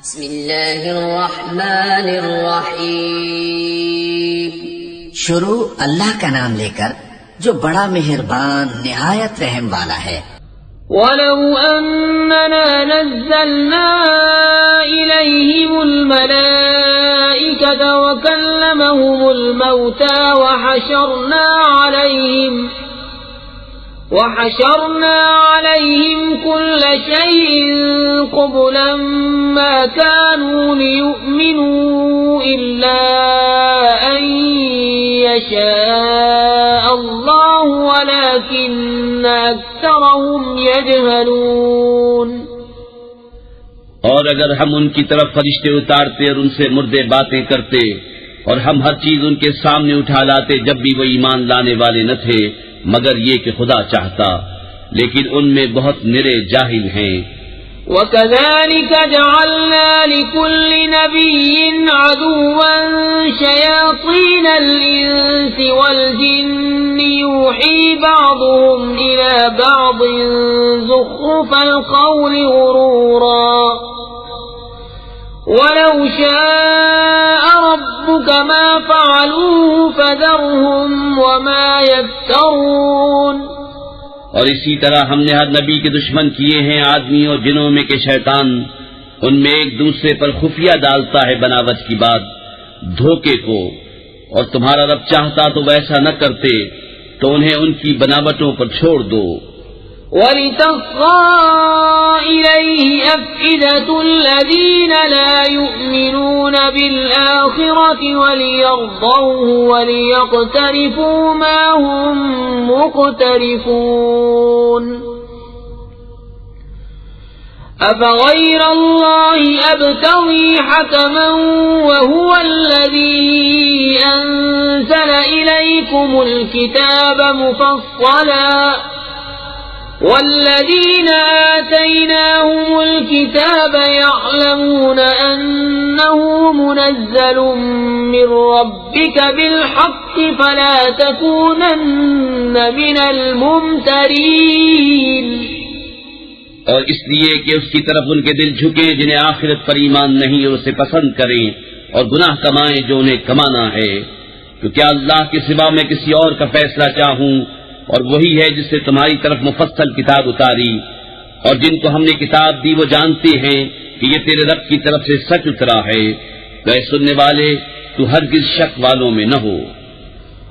بسم اللہ الرحمن الرحیم۔ شروع اللہ کا نام لے کر جو بڑا مہربان نہایت رحم والا ہے۔ وَلَوْ أَنَّنَا نَزَّلْنَا إِلَيْهِمُ الْمَلَائِكَةَ وَكَلَّمَهُمُ الْمَوْتَى وَحَشَرْنَا عَلَيْهِمْ كُلَّ شَيْءٍ قُبُلًا مَا كَانُوا لِيُؤْمِنُوا إِلَّا أَن يَشَاءَ اللَّهُ وَلَكِنَّ أَكْثَرَهُمْ يَجْهَلُونَ۔ اور اگر ہم ان کی طرف فرشتے اتارتے اور ان سے مردے باتیں کرتے اور ہم ہر چیز ان کے سامنے اٹھا لاتے جب بھی وہ ایمان لانے والے نہ تھے مگر یہ کہ خدا چاہتا، لیکن ان میں بہت نرے جاہل ہیں۔ وَكَذَلِكَ جَعَلْنَا لِكُلِّ نَبِيٍّ عَدُوًّا شَيَاطِينَ الْإِنسِ وَالْجِنِّ يُوحِي بَعْضُهُمْ إِلَى بَعْضٍ زُخْرُفَ الْقَوْلِ غُرُورًا وَلَوْ شَاءَ رَبُّكَ مَا فَعَلُوهُ فَذَرْهُمْ وَمَا يَفْتَرُونَ۔ اور اسی طرح ہم نے ہر نبی کے دشمن کیے ہیں آدمی اور جنوں میں کہ شیطان ان میں ایک دوسرے پر خفیہ ڈالتا ہے بناوٹ کی بات دھوکے کو، اور تمہارا رب چاہتا تو ویسا نہ کرتے تو انہیں ان کی بناوٹوں پر چھوڑ دو۔ وَلِتَصْغَىٰ إِلَيْهِ أَفْئِدَةُ الَّذِينَ لَا يُؤْمِنُونَ بِالْآخِرَةِ وَلِيَرْضَوْهُ وَلِيَقْتَرِفُوا مَا هُمْ مُقْتَرِفُونَ۔ أَفَغَيْرَ اللَّهِ أَبْتَغِي حَكَمًا وَهُوَ الَّذِي أَنزَلَ إِلَيْكُمُ الْكِتَابَ مُفَصَّلًا وَالَّذِينَ آتَيْنَاهُمُ الْكِتَابَ يَعْلَمُونَ أَنَّهُ مُنَزَّلٌ مِّن رَّبِّكَ بِالْحَقِّ فَلَا تَكُونَنَّ مِنَ الْمُمْتَرِينَ۔ اور اس لیے کہ اس کی طرف ان کے دل جھکیں جنہیں آخرت پر ایمان نہیں اور اسے پسند کریں اور گناہ کمائیں جو انہیں کمانا ہے، تو کیا اللہ کے سوا میں کسی اور کا فیصلہ چاہوں؟ اور وہی ہے جس سے تمہاری طرف مفصل کتاب اتاری، اور جن کو ہم نے کتاب دی وہ جانتے ہیں کہ یہ تیرے رب کی طرف سے سچ اترا ہے، تو اے سننے والے تو ہرگز شک والوں میں نہ ہو۔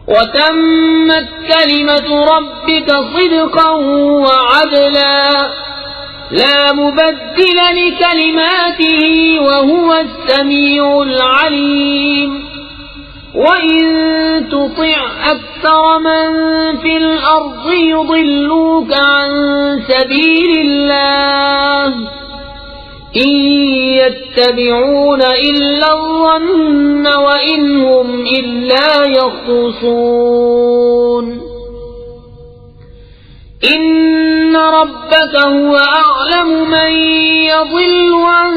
وَتَمَّتْ كَلِمَةُ رَبِّكَ صِدْقًا وَعَدْلًا لَا مُبَدِّلَ لِكَلِمَاتِهِ وَهُوَ السَّمِيعُ الْعَلِيمُ۔ وَإِن تُطِعْ أَكْثَرَ مَن فِي الْأَرْضِ يُضِلُّوكَ عَن سَبِيلِ اللَّهِ إِن يَتَّبِعُونَ إِلَّا الظَّنَّ وَإِنْ هُمْ إِلَّا يَخْرُصُونَ۔ إِنَّ رَبَّكَ هُوَ أَعْلَمُ مَن يَضِلُّ عَن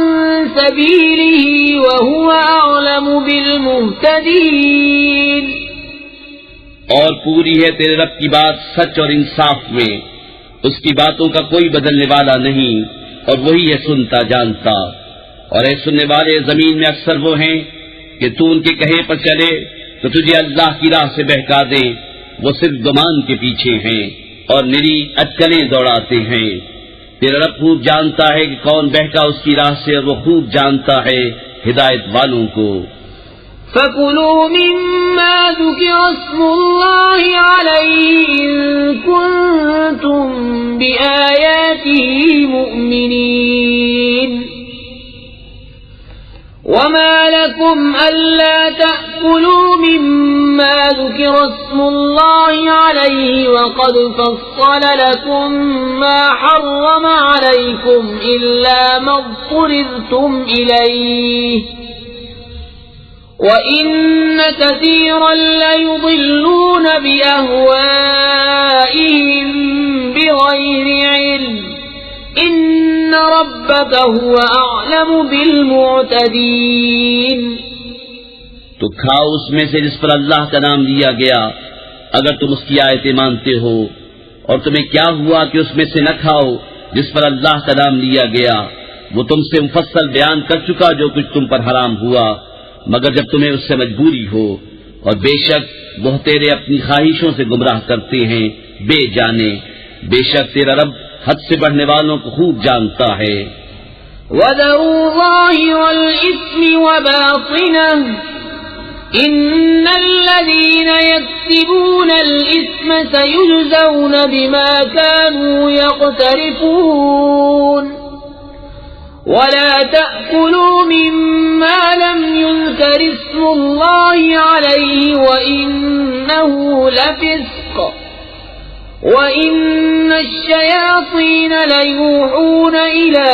سَبِيلِهِ وَهُوَ أَعْلَمُ بِالْمُهْتَدِينَ۔ اور پوری ہے تیرے رب کی بات سچ اور انصاف میں، اس کی باتوں کا کوئی بدلنے والا نہیں، اور وہی ہے سنتا جانتا۔ اور اے سننے والے زمین میں اکثر وہ ہیں کہ تو ان کے کہے پر چلے تو تجھے اللہ کی راہ سے بہکا دیں، وہ صرف گمان کے پیچھے ہیں اور نری اٹکلیں دوڑاتے ہیں۔ تیرا رب خوب جانتا ہے کہ کون بہکا اس کی راہ سے، اور وہ خوب جانتا ہے ہدایت والوں کو۔ فَكُلُوا مِمَّا ذُكِرَ اسْمُ اللَّهِ عَلَيْهِ إِن كُنتُم بِآيَاتِهِ مُؤْمِنِينَ۔ وَمَا لَكُمْ أَلَّا تَأْكُلُوا مِمَّا ذُكِرَ اسْمُ اللَّهِ عَلَيْهِ وَقَدْ فَصَّلَ لَكُم مَّا حَرَّمَ عَلَيْكُمْ إِلَّا مَا اضْطُرِرْتُمْ إِلَيْهِ وَإِنَّ كَثِيرًا لَّيُضِلُّونَ بِأَهْوَائِهِم بِغَيْرِ عِلْمٍ إِنَّ رَبَّكَ هُوَ أَعْلَمُ بِالْمُعْتَدِينَ۔ تو کھاؤ اس میں سے جس پر اللہ کا نام لیا گیا اگر تم اس کی آیتیں مانتے ہو، اور تمہیں کیا ہوا کہ اس میں سے نہ کھاؤ جس پر اللہ کا نام لیا گیا، وہ تم سے مفصل بیان کر چکا جو کچھ تم پر حرام ہوا مگر جب تمہیں اس سے مجبوری ہو، اور بے شک وہ تیرے اپنی خواہشوں سے گمراہ کرتے ہیں بے جانے، بے شک تیرا رب حد سے بڑھنے والوں کو خوب جانتا ہے۔ وَذَرُوا ظَاهِرَ الْإِثْمِ وَبَاطِنَهُ إِنَّ الَّذِينَ يَكْسِبُونَ الْإِثْمَ سَيُجْزَوْنَ بِمَا كَانُوا يَقْتَرِفُونَ وَلَا تَأْكُلُوا مِمَّا لَمْ يُذْكَرِ اسْمُ اللَّهِ عَلَيْهِ وَإِنَّهُ لَفِسْقٌ وَإِنَّ الشَّيَاطِينَ لَيُوحُونَ إِلَىٰ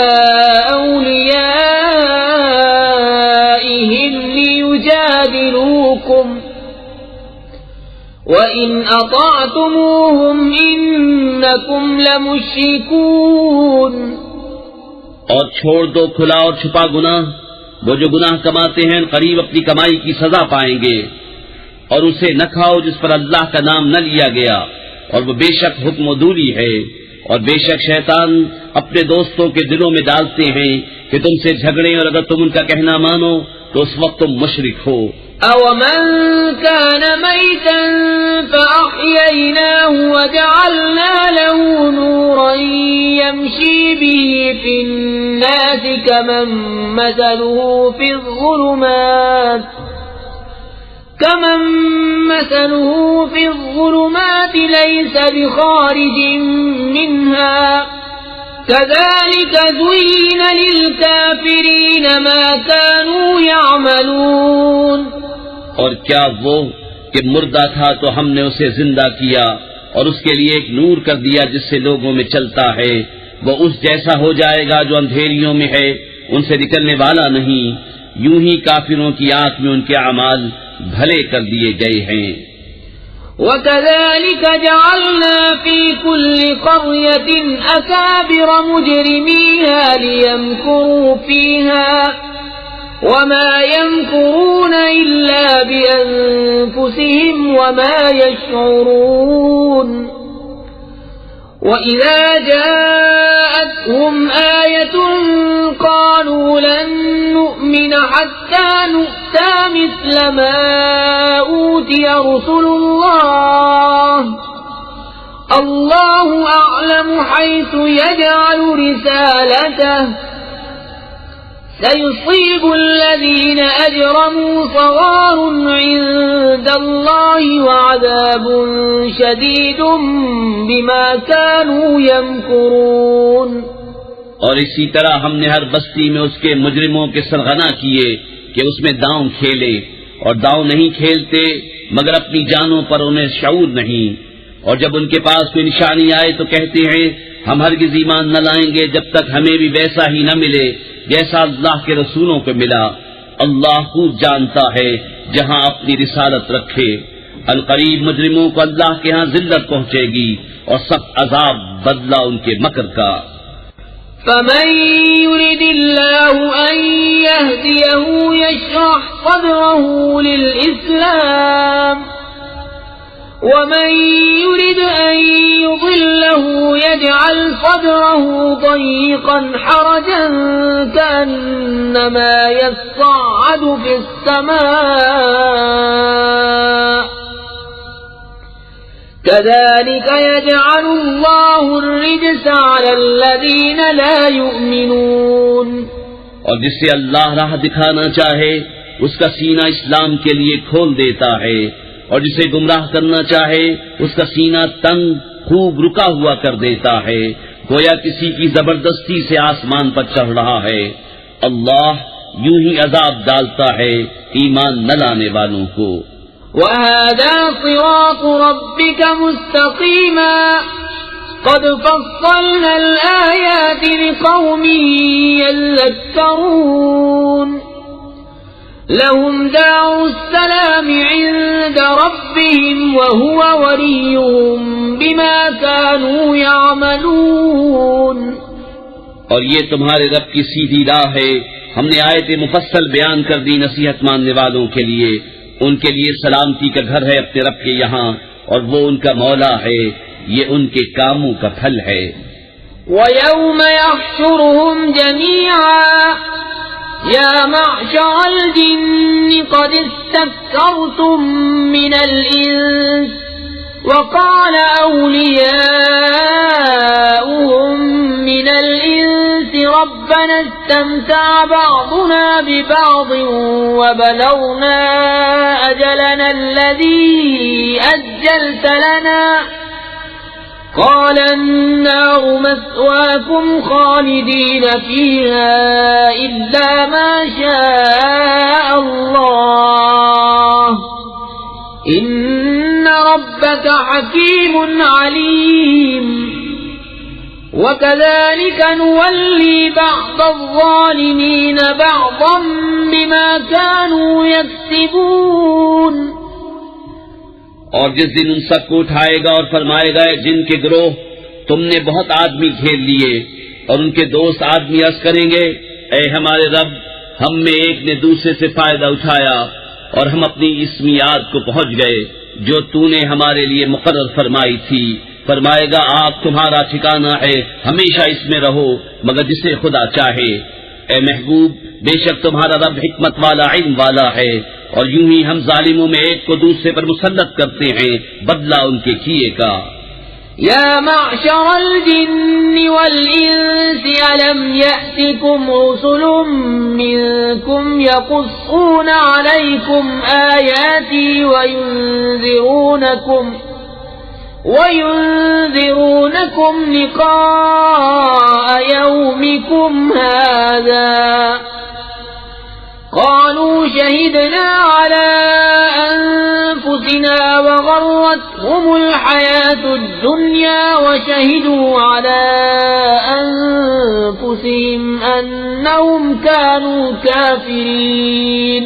أَوْلِيَائِهِمْ لِيُجَادِلُوكُمْ وَإِنْ أَطَعْتُمُوهُمْ إِنَّكُمْ لَمُشْرِكُونَ۔ اور چھوڑ دو کھلا اور چھپا گناہ، وہ جو گناہ کماتے ہیں قریب اپنی کمائی کی سزا پائیں گے، اور اسے نہ کھاؤ جس پر اللہ کا نام نہ لیا گیا، اور وہ بے شک حکم و دوری ہے، اور بے شک شیطان اپنے دوستوں کے دلوں میں ڈالتے ہیں کہ تم سے جھگڑیں، اور اگر تم ان کا کہنا مانو تو اس وقت تم مشرک ہو۔ أَوَمَنْ كَانَ مَيْتًا فَأَحْيَيْنَاهُ وَجَعَلْنَا لَهُ نُورًا يَمْشِي بِهِ فِي النَّاسِ كَمَنْ مَثَلُهُ فِي الظُّلُمَاتِ لَيْسَ بِخَارِجٍ مِّنْهَا كَذَلِكَ زُيِّنَ لِلْكَافِرِينَ مَا كَانُوا يَعْمَلُونَ۔ اور کیا وہ کہ مردہ تھا تو ہم نے اسے زندہ کیا اور اس کے لیے ایک نور کر دیا جس سے لوگوں میں چلتا ہے، وہ اس جیسا ہو جائے گا جو اندھیریوں میں ہے، ان سے نکلنے والا نہیں، یوں ہی کافروں کی آنکھ میں ان کے اعمال بھلے کر دیے گئے ہیں۔ وَكَذَلِكَ جَعَلْنَا فِي كُلِّ قَرْيَةٍ أَكَابِرَ مُجْرِمِيهَا لِيَمْكُرُوا فِيهَا وَمَا يَمْكُرُونَ إِلَّا بِأَنفُسِهِمْ وَمَا يَشْعُرُونَ۔ وَإِذَا جَاءَتْهُمْ آيَةٌ قَالُوا لَن نُّؤْمِنَ حَتَّى نُؤْتَىٰ مِثْلَ مَا أُوتِيَ رُسُلُ اللَّهِ اللَّهُ أَعْلَمُ حَيْثُ يَجْعَلُ رِسَالَتَهُ سَيُصِيبُ الَّذِينَ أَجْرَمُوا صَغَارٌ عِندَ اللَّهِ وَعَذَابٌ شَدِيدٌ بِمَا كَانُوا يَمْكُرُونَ۔ اور اسی طرح ہم نے ہر بستی میں اس کے مجرموں کے سرغنا کیے کہ اس میں داؤں کھیلے، اور داؤں نہیں کھیلتے مگر اپنی جانوں پر انہیں شعور نہیں، اور جب ان کے پاس کوئی نشانی آئے تو کہتے ہیں ہم ہرگز ایمان نہ لائیں گے جب تک ہمیں بھی ویسا ہی نہ ملے جیسا اللہ کے رسولوں کو ملا۔ اللہ خوب جانتا ہے جہاں اپنی رسالت رکھے۔ القریب مجرموں کو اللہ کے ہاں ذلت پہنچے گی اور سخت عذاب بدلہ ان کے مکر کا۔ فَمَن يُرِدِ اللَّهُ أَن يَهْدِيَهُ يَشْرَحْ صَدْرَهُ لِلْإِسْلَامِ وَمَن يُرِدْ أَن يُضِلَّهُ يَجْعَلْ صَدْرَهُ ضَيِّقًا حَرَجًا كَأَنَّمَا يَصَّعَّدُ فِي السَّمَاءِ كَذَلِكَ يَجْعَلُ اللَّهُ الرِّجْسَ عَلَى الَّذِينَ لَا يُؤْمِنُونَ۔ اور جسے اللہ راہ دکھانا چاہے اس کا سینہ اسلام کے لیے کھول دیتا ہے، اور جسے گمراہ کرنا چاہے اس کا سینہ تنگ خوب رکا ہوا کر دیتا ہے، گویا کسی کی زبردستی سے آسمان پر چڑھ رہا ہے۔ اللہ یوں ہی عذاب ڈالتا ہے ایمان نہ لانے والوں کو۔ وَهَذَا صِرَاطُ رَبِّكَ مُسْتَقِيمًا قَدْ فَصَّلْنَا الْآيَاتِ لِقَوْمٍ يَذَّكَّرُونَ۔ لَهُمْ دَارُ السَّلَامِ عِندَ رَبِّهِمْ وَهُوَ وَلِيُّهُم بِمَا كَانُوا يَعْمَلُونَ۔ اور یہ تمہارے رب کی سیدھی راہ ہے، ہم نے آیت مفصل بیان کر دی نصیحت ماننے والوں کے لیے، ان کے لیے سلامتی کا گھر ہے اپنے رب کے یہاں، اور وہ ان کا مولا ہے، یہ ان کے کاموں کا پھل ہے۔ ويوم يحشرهم جميعا يا معشر الجن قد استكثرتم من الإنس وقال أولياؤهم من الإنس ربنا استمتع بعضنا ببعض وبلغنا أجلنا الذي أجلت لنا قال النار مثواكم خالدين فيها إلا ما شاء الله إن ربك حكيم عليم وكذلك نولي بعض الظالمين بعضا بما كانوا يكسبون. اور جس دن ان سب کو اٹھائے گا اور فرمائے گا جن کے گروہ تم نے بہت آدمی گھیر لیے، اور ان کے دوست آدمی عرض کریں گے اے ہمارے رب، ہم میں ایک نے دوسرے سے فائدہ اٹھایا اور ہم اپنی اس میعاد کو پہنچ گئے جو تو نے ہمارے لیے مقرر فرمائی تھی. فرمائے گا آگ تمہارا ٹھکانہ ہے، ہمیشہ اس میں رہو مگر جسے خدا چاہے. اے محبوب، بے شک تمہارا رب حکمت والا علم والا ہے، اور یوں ہی ہم ظالموں میں ایک کو دوسرے پر مسلط کرتے ہیں بدلہ ان کے کیے کا. يا معشر الجن والإنس ألم يأتكم رسل منكم يقصون عليكم آياتي وينذرونكم لقاء يومكم هذا قالوا شهدنا على أنفسنا وغرتهم الحياة الدنيا وشهدوا على أنفسهم أنهم كانوا كافرين.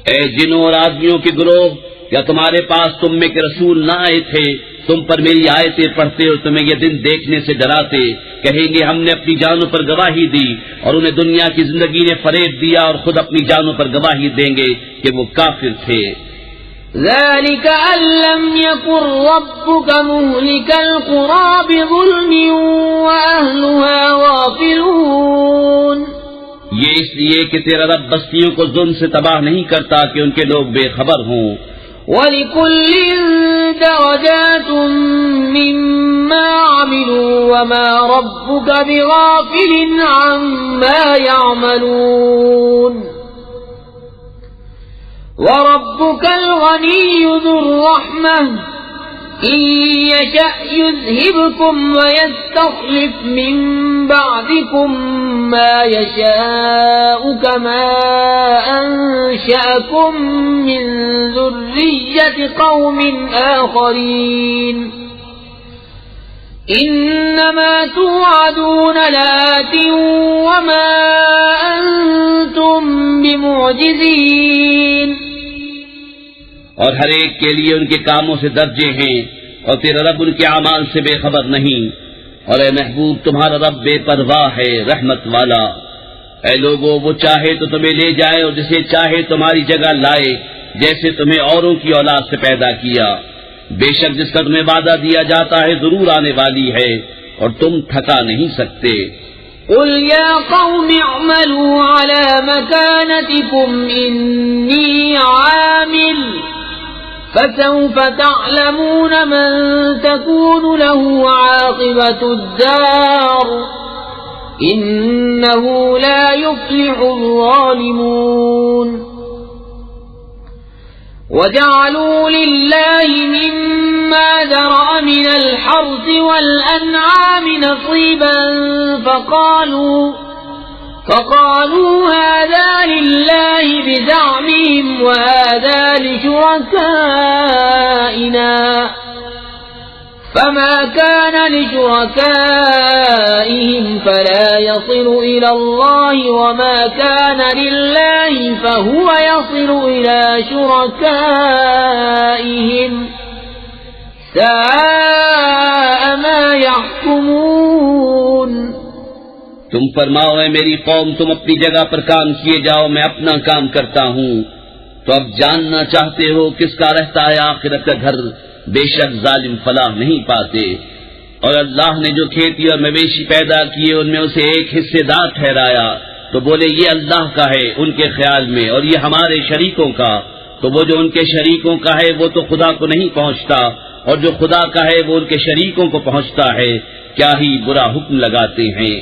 اے جنوں اور آدمیوں کے گروہ، کیا تمہارے پاس تم میں کے رسول نہ آئے تھے؟ تم پر میری آیتیں پڑھتے اور تمہیں یہ دن دیکھنے سے ڈراتے. کہیں گے ہم نے اپنی جانوں پر گواہی دی، اور انہیں دنیا کی زندگی نے فریب دیا اور خود اپنی جانوں پر گواہی دیں گے کہ وہ کافر تھے. ذلك أن لم يكن ربك مهلك القرى بظلم وأهلها غافلون. یہ اس لیے کہ تیرا رب بستیوں کو ظلم سے تباہ نہیں کرتا کہ ان کے لوگ بے خبر ہوں. وَلِكُلٍّ دَرَجَاتٌ مِّمَّا عَمِلُوا وَمَا رَبُّكَ بِغَافِلٍ عَمَّا يَعْمَلُونَ. وَرَبُّكَ الْغَنِيُّ ذُو الرَّحْمَةِ إِن يَشَأْ يُذْهِبْكُمْ وَيَسْتَخْلِفْ مِن بَعْدِكُم مَّا يَشَاءُ كَمَا أَنشَأَكُم مِّن ذُرِّيَّةِ قَوْمٍ آخَرِينَ. إِنَّمَا تُوعَدُونَ لَآتٍ وَمَا أَنتُم بِمُعْجِزِينَ. اور ہر ایک کے لیے ان کے کاموں سے درجے ہیں، اور تیرا رب ان کے اعمال سے بے خبر نہیں. اور اے محبوب، تمہارا رب بے پرواہ ہے، رحمت والا. اے لوگو، وہ چاہے تو تمہیں لے جائے اور جسے چاہے تمہاری جگہ لائے، جیسے تمہیں اوروں کی اولاد سے پیدا کیا. بے شک جس کا تمہیں وعدہ دیا جاتا ہے ضرور آنے والی ہے، اور تم تھکا نہیں سکتے. قل يا قوم اعملوا على مكانتكم إني عامل فسوف تعلمون من تكون له عاقبة الدار إنه لا يفلح الظالمون. وجعلوا لله مما ذرأ من الحرث والأنعام نصيبا فقالوا هذا لله بزعمهم وهذا لشركائنا فما كان لشركائهم فلا يصل إلى الله وما كان لله فهو يصل إلى شركائهم ساء ما يحكمون. تم فرماؤ اے میری قوم، تم اپنی جگہ پر کام کیے جاؤ، میں اپنا کام کرتا ہوں. تو اب جاننا چاہتے ہو کس کا رہتا ہے آخرت کا گھر؟ بے شک ظالم فلاح نہیں پاتے. اور اللہ نے جو کھیتی اور مویشی پیدا کیے ان میں اسے ایک حصے دار ٹھہرایا تو بولے یہ اللہ کا ہے ان کے خیال میں، اور یہ ہمارے شریکوں کا، تو وہ جو ان کے شریکوں کا ہے وہ تو خدا کو نہیں پہنچتا، اور جو خدا کا ہے وہ ان کے شریکوں کو پہنچتا ہے، کیا ہی برا حکم لگاتے ہیں۔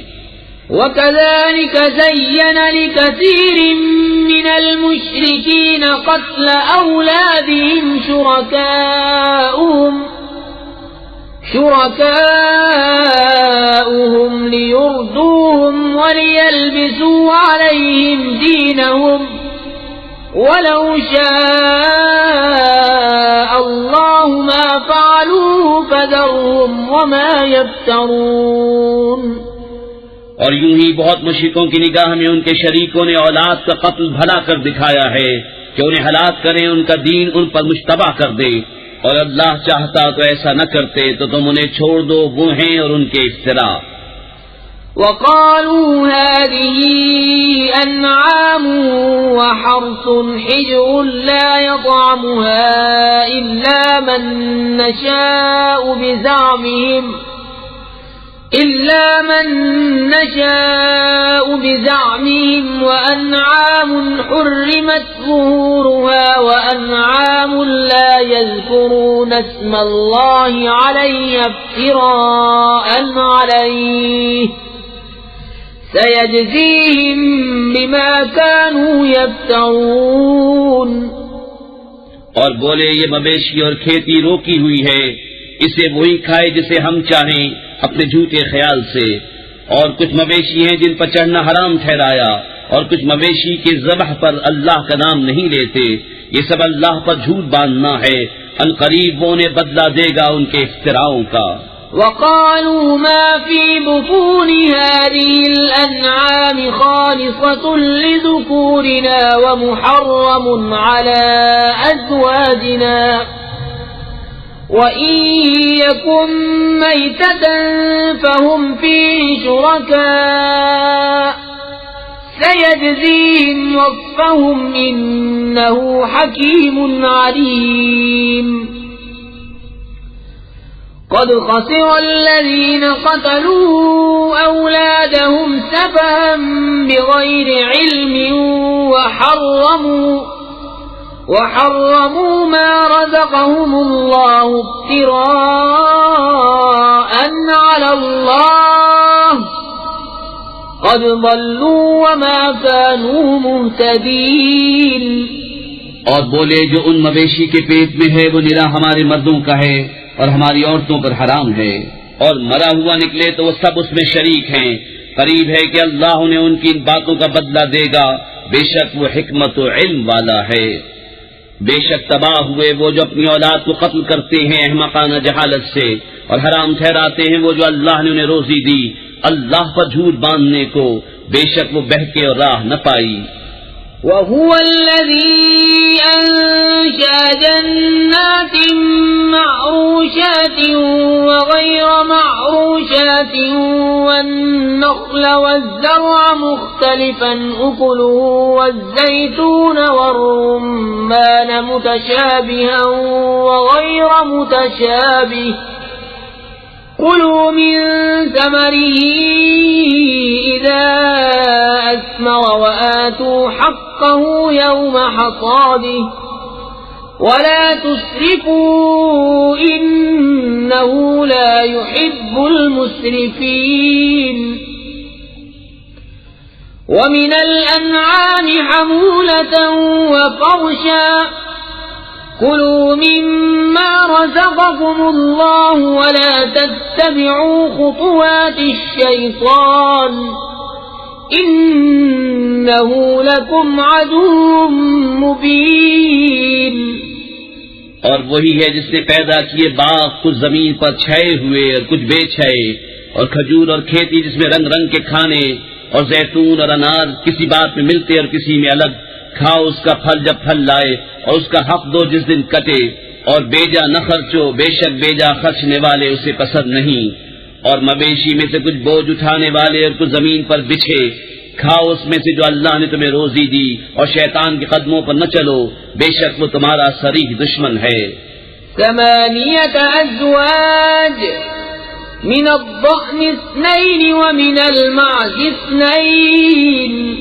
وَكَذَلِكَ زَيَّنَ لِكَثِيرٍ مِّنَ الْمُشْرِكِينَ قَتْلَ أَوْلَادِهِمْ شُرَكَاؤُهُمْ لِيُرْدُوهُمْ وَلِيَلْبِسُوا عَلَيْهِمْ دِينَهُمْ وَلَوْ شَاءَ اللَّهُ مَا فَعَلُوهُ فَذَرْهُمْ وَمَا يَفْتَرُونَ۔ اور یوں ہی بہت مشرکوں کی نگاہ میں ان کے شریکوں نے اولاد کا قتل بھلا کر دکھایا ہے کہ انہیں ہلاک کریں، ان کا دین ان پر مشتبہ کر دے، اور اللہ چاہتا تو ایسا نہ کرتے تو تم انہیں چھوڑ دو، وہ ہیں اور ان کے افتراء۔ وَقَالُوا هَٰذِهِ أَنْعَامٌ وَحَرْثٌ حِجْرٌ لَّا يَطْعَمُهَا إِلَّا مَن نَّشَاءُ بِزَعْمِهِمْ وَأَنْعَامٌ حُرِّمَتْ ظُهُورُهَا وَأَنْعَامٌ لَّا يَذْكُرُونَ اسْمَ اللَّهِ عَلَيْهَا افْتِرَاءً عَلَيْهِ سَيَجْزِيهِم بِمَا كَانُوا يَفْتَرُونَ۔ اور بولے یہ مویشی اور کھیتی روکی ہوئی ہے، اسے وہی کھائے جسے ہم چاہیں اپنے جھوٹے خیال سے، اور کچھ مویشی ہیں جن پر چڑھنا حرام ٹھہرایا، اور کچھ مویشی کے ذبح پر اللہ کا نام نہیں لیتے، یہ سب اللہ پر جھوٹ باندھنا ہے، ان قریب وہ انہیں بدلہ دے گا ان کے افتراؤں کا۔ وَقَالُوا مَا فِي بُطُونِ هَٰذِهِ الْأَنْعَامِ خَالِصَةٌ لِّذُكُورِنَا وَمُحَرَّمٌ عَلَىٰ أَزْوَاجِنَا وَإِن يَكُن مَّيْتَةً فَهُمْ فِيهِ شُرَكَاءُ سَيَجْزِيهِمْ وَصْفَهُمْ إِنَّهُ حَكِيمٌ عَلِيمٌ۔ قَدْ خَسِرَ الَّذِينَ قَتَلُوا أَوْلَادَهُمْ سَفَهًا بِغَيْرِ عِلْمٍ وَحَرَّمُوا مَا رَزَقَهُمُ اللَّهُ افْتِرَاءً عَلَى اللَّهِ قَدْ ضَلُّوا وَمَا كَانُوا مُهْتَدِينَ۔ اور بولے جو ان مویشی کے پیٹ میں ہے وہ نرا ہمارے مردوں کا ہے اور ہماری عورتوں پر حرام ہے، اور مرا ہوا نکلے تو وہ سب اس میں شریک ہیں، قریب ہے کہ اللہ انہیں ان کی ان باتوں کا بدلہ دے گا، بے شک وہ حکمت و علم والا ہے۔ بے شک تباہ ہوئے وہ جو اپنی اولاد کو قتل کرتے ہیں احمقانہ جہالت سے، اور حرام ٹھہراتے ہیں وہ جو اللہ نے انہیں روزی دی اللہ پر جھوٹ باندھنے کو، بے شک وہ بہکے اور راہ نہ پائی۔ وَهُوَ الَّذِي أَنشَأَ جَنَّاتٍ مَّعْرُوشَاتٍ وَغَيْرَ مَعْرُوشَاتٍ وَالنَّخْلَ وَالزَّرْعَ مُخْتَلِفًا أُكُلُهُ وَالزَّيْتُونَ وَالرُّمَّانَ مُتَشَابِهًا وَغَيْرَ مُتَشَابِهٍ كُلُوا مِن ثَمَرِهِ إِذَا أَثْمَرَ وَآتُوا حَقَّهُ يَوْمَ حَصَادِهِ وَلَا تُسْرِفُوا إِنَّهُ لَا يُحِبُّ الْمُسْرِفِينَ۔ وَمِنَ الْأَنْعَامِ حَمُولَةً وَفَرْشًا كُلُوا مِمَّا رَزَقَكُمُ اللَّهُ وَلَا تَتَّبِعُوا خُطُوَاتِ الشَّيْطَانِ إِنَّهُ لَكُمْ عَدُوٌّ مُّبِينٌ۔ اور وہی ہے جس نے پیدا کیے باغ کچھ زمین پر چھائے ہوئے اور کچھ بے چھائے، اور کھجور اور کھیتی جس میں رنگ رنگ کے کھانے، اور زیتون اور انار کسی بات میں ملتے اور کسی میں الگ، کھاؤ اس کا پھل جب پھل لائے اور اس کا حق دو جس دن کٹے، اور بیجا نہ خرچو، بے شک بیجا خرچنے والے اسے پسند نہیں، اور مویشی میں سے کچھ بوجھ اٹھانے والے اور کچھ زمین پر بچھے، کھاؤ اس میں سے جو اللہ نے تمہیں روزی دی، اور شیطان کے قدموں پر نہ چلو، بے شک وہ تمہارا صریح دشمن ہے۔ 8 أزواج من الضأن 2 ومن المعز 2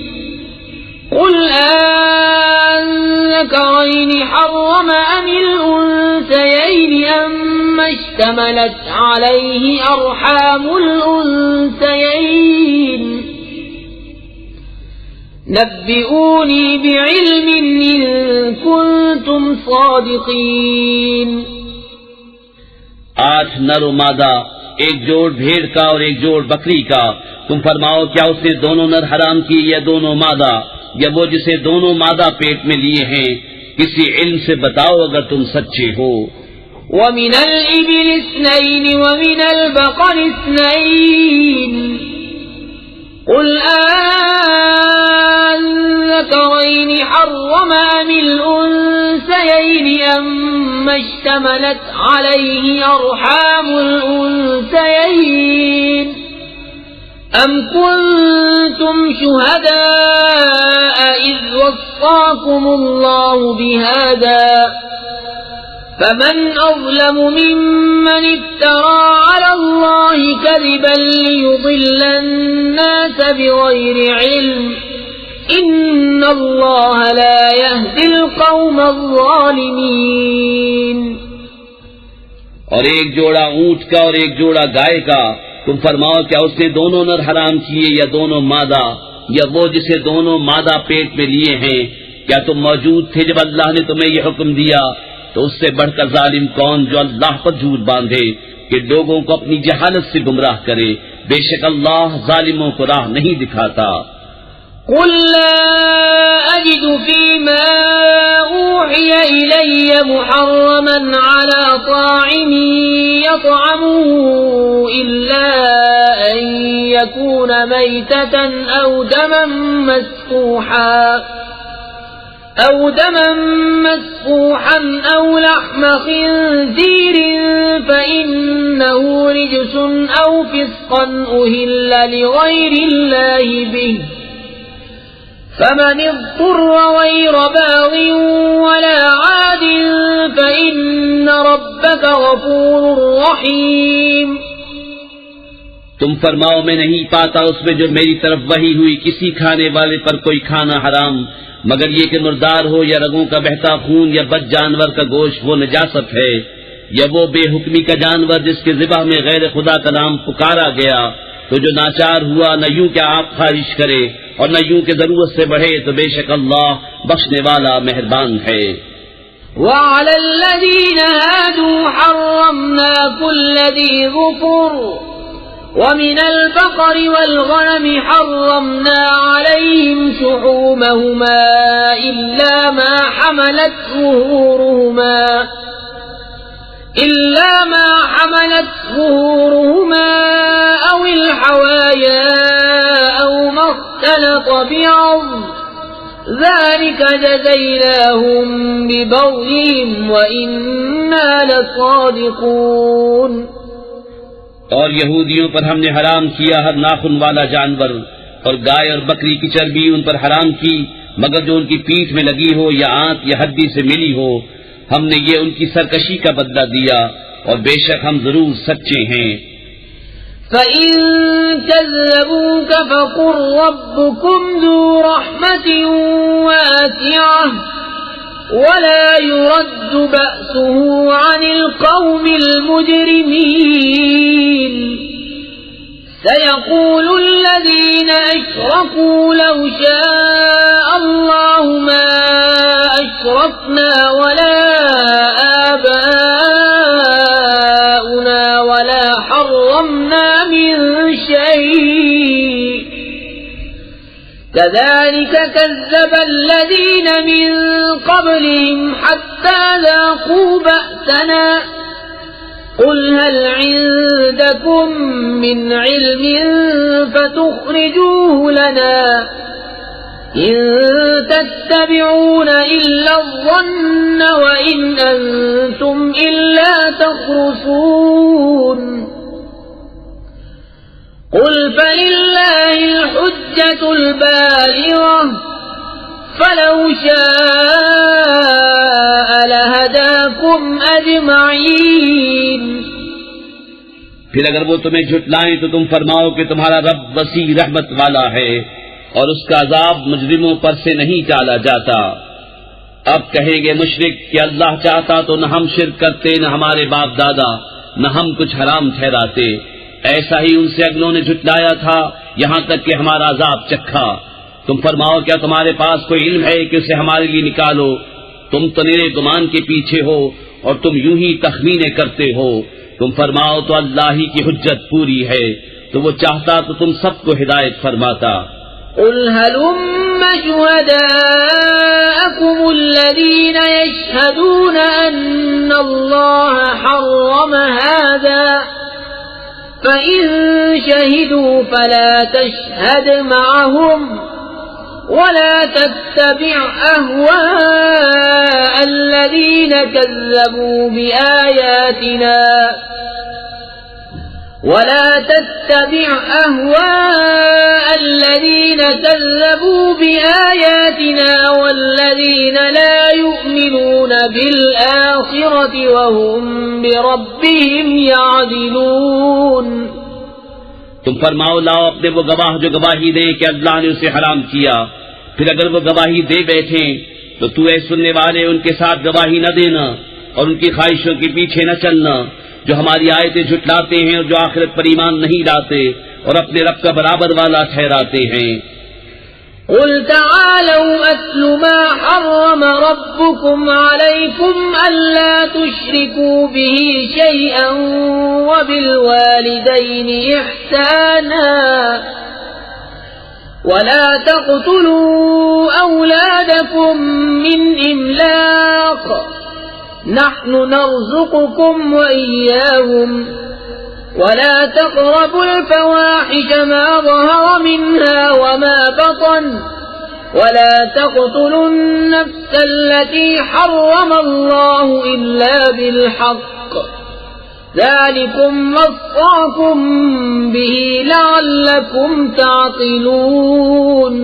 قل أذكرين حرم أم الأنثيين أما اشتملت عليه أرحام الأنثيين نبئوني بعلم إن كنتم صادقين. 8 نر و مادہ، ایک جوڑ بھیڑ کا اور ایک جوڑ بکری کا. تم فرماؤ کیا اس نے دونوں نر حرام کی یا دونوں مادہ، یا وہ جسے دونوں مادہ پیٹ میں لیے ہیں؟ کسی علم سے بتاؤ اگر تم سچے ہو. ومن الإبل 2 ومن البقر 2 قل أذكرين حرم أم الأنثيين أما اشتملت عليه أرحام الأنثيين أم كنتم شهداء إذ وصاكم الله بهذا فمن أظلم ممن افترى على الله كذبا ليضل الناس بغير علم إن الله لا يهدي القوم الظالمين. اور ایک جوڑا اونٹ کا اور ایک جوڑا گائے کا. تم فرماؤ کیا اس نے دونوں نر حرام کیے یا دونوں مادہ، یا وہ جسے دونوں مادہ پیٹ میں لیے ہیں؟ کیا تم موجود تھے جب اللہ نے تمہیں یہ حکم دیا؟ تو اس سے بڑھ کر ظالم کون جو اللہ پر جھوٹ باندھے کہ لوگوں کو اپنی جہالت سے گمراہ کرے. بے شک اللہ ظالموں کو راہ نہیں دکھاتا. قل لا أجد فيما أوحي إلي محرما على طاعم يطعمه إلا أن يكون ميتة أو دما مسفوحا أو لحم خنزير فإنه رجس أو فسقا أهل لغير الله به فمن اضطر غير باغ ولا عاد فإن ربك غفور رحيم. تم فرماؤ میں نہیں پاتا اس میں جو میری طرف وحی ہوئی کسی کھانے والے پر کوئی کھانا حرام مگر یہ کہ مردار ہو یا رگوں کا بہتا خون یا بد جانور کا گوشت وہ نجاست ہے، یا وہ بے حکمی کا جانور جس کے ذبح میں غیر خدا کا نام پکارا گیا. تو جو ناچار ہوا نہ یوں کہ آپ خارج کرے اور نہ یوں کہ ضرورت سے بڑھے، تو بے شک اللہ بخشنے والا مہربان ہے. وعلى الذين هادوا حرمنا كل ذي ظفر ومن البقر والغنم حرمنا عليهم شحومهما إلا ما حملت ظهورهما أو الحوايا أو ما اختلط بعظم ذلك جزيناهم ببغيهم وإنا لصادقون. اور یہودیوں پر ہم نے حرام کیا ہر ناخن والا جانور، اور گائے اور بکری کی چربی ان پر حرام کی مگر جو ان کی پیٹھ میں لگی ہو یا آنت یا ہڈی سے ملی ہو. ہم نے یہ ان کی سرکشی کا بدلہ دیا اور بے شک ہم ضرور سچے ہیں. فَإِن كَذَّبُوكَ فَقُلْ رَبُّكُمْ ذُو رَحْمَةٍ وَاسِعَةٍ وَلَا يُرَدُّ بَأْسُهُ عَنِ الْقَوْمِ الْمُجْرِمِينَ. سَيَقُولُ الَّذِينَ أَشْرَكُوا لَوْ شَاءَ اللَّهُ مَا أَشْرَكْنَا وَلَا آبَاؤُنَا وَلَا حَرَّمْنَا مِن شَيْءٍ كَذَلِكَ كَذَّبَ الَّذِينَ مِن قَبْلِهِمْ حَتَّى ذَاقُوا بَأْسَنَا. قُلْ هَلْ عِندَكُم مِّنْ عِلْمٍ فَتُخْرِجُوهُ لَنَا إِن تَتَّبِعُونَ إِلَّا الظَّنَّ وَإِنْ أَنتُمْ إِلَّا تَخْرُصُونَ. قُلْ فَلِلَّهِ الْحُجَّةُ الْبَالِغَةُ فَلَوْ شَاءَ لَهَدَاكُمْ أَجْمَعِينَ. پھر اگر وہ تمہیں جھٹلائیں تو تم فرماؤ کہ تمہارا رب وسیع رحمت والا ہے اور اس کا عذاب مجرموں پر سے نہیں ٹالا جاتا۔ اب کہیں گے مشرک کہ اللہ چاہتا تو نہ ہم شرک کرتے، نہ ہمارے باپ دادا، نہ ہم کچھ حرام ٹھہراتے۔ ایسا ہی ان سے اگلوں نے جھٹلایا تھا یہاں تک کہ ہمارا عذاب چکھا۔ تم فرماؤ کیا تمہارے پاس کوئی علم ہے کہ اسے ہمارے لیے نکالو؟ تم تو نرے گمان کے پیچھے ہو اور تم یوں ہی تخمینے کرتے ہو۔ تم فرماؤ تو اللہ ہی کی حجت پوری ہے، تو وہ چاہتا تو تم سب کو ہدایت فرماتا۔ قل هلم شهداءكم الذين يشهدون أن الله حرم هذا فإن شهدوا فلا تشهد معهم ولا تتبع أهواء الذين كذبوا بآياتنا والذين لا يؤمنون بالآخرة وهم بربهم يعدلون۔ تم فرماؤ لاؤ اپنے وہ گواہ جو گواہی دیں کہ اللہ نے اسے حرام کیا، پھر اگر وہ گواہی دے بیٹھیں تو تو اے سننے والے ان کے ساتھ گواہی نہ دینا اور ان کی خواہشوں کے پیچھے نہ چلنا جو ہماری آیتیں جھٹلاتے ہیں اور جو آخرت پر ایمان نہیں لاتے اور اپنے رب کا برابر والا ٹھہراتے ہیں۔ قل تعالوا أتل ما حرم ربكم عليكم ألا تشركوا به شيئا وبالوالدين إحسانا ولا تقتلوا أولادكم من إملاق نحن نرزقكم وإياهم ولا تقربوا الفواحش ما ظهر منها وما بطن ولا تقتلوا النفس التي حرم الله إلا بالحق ذلكم وصاكم به لعلكم تعقلون۔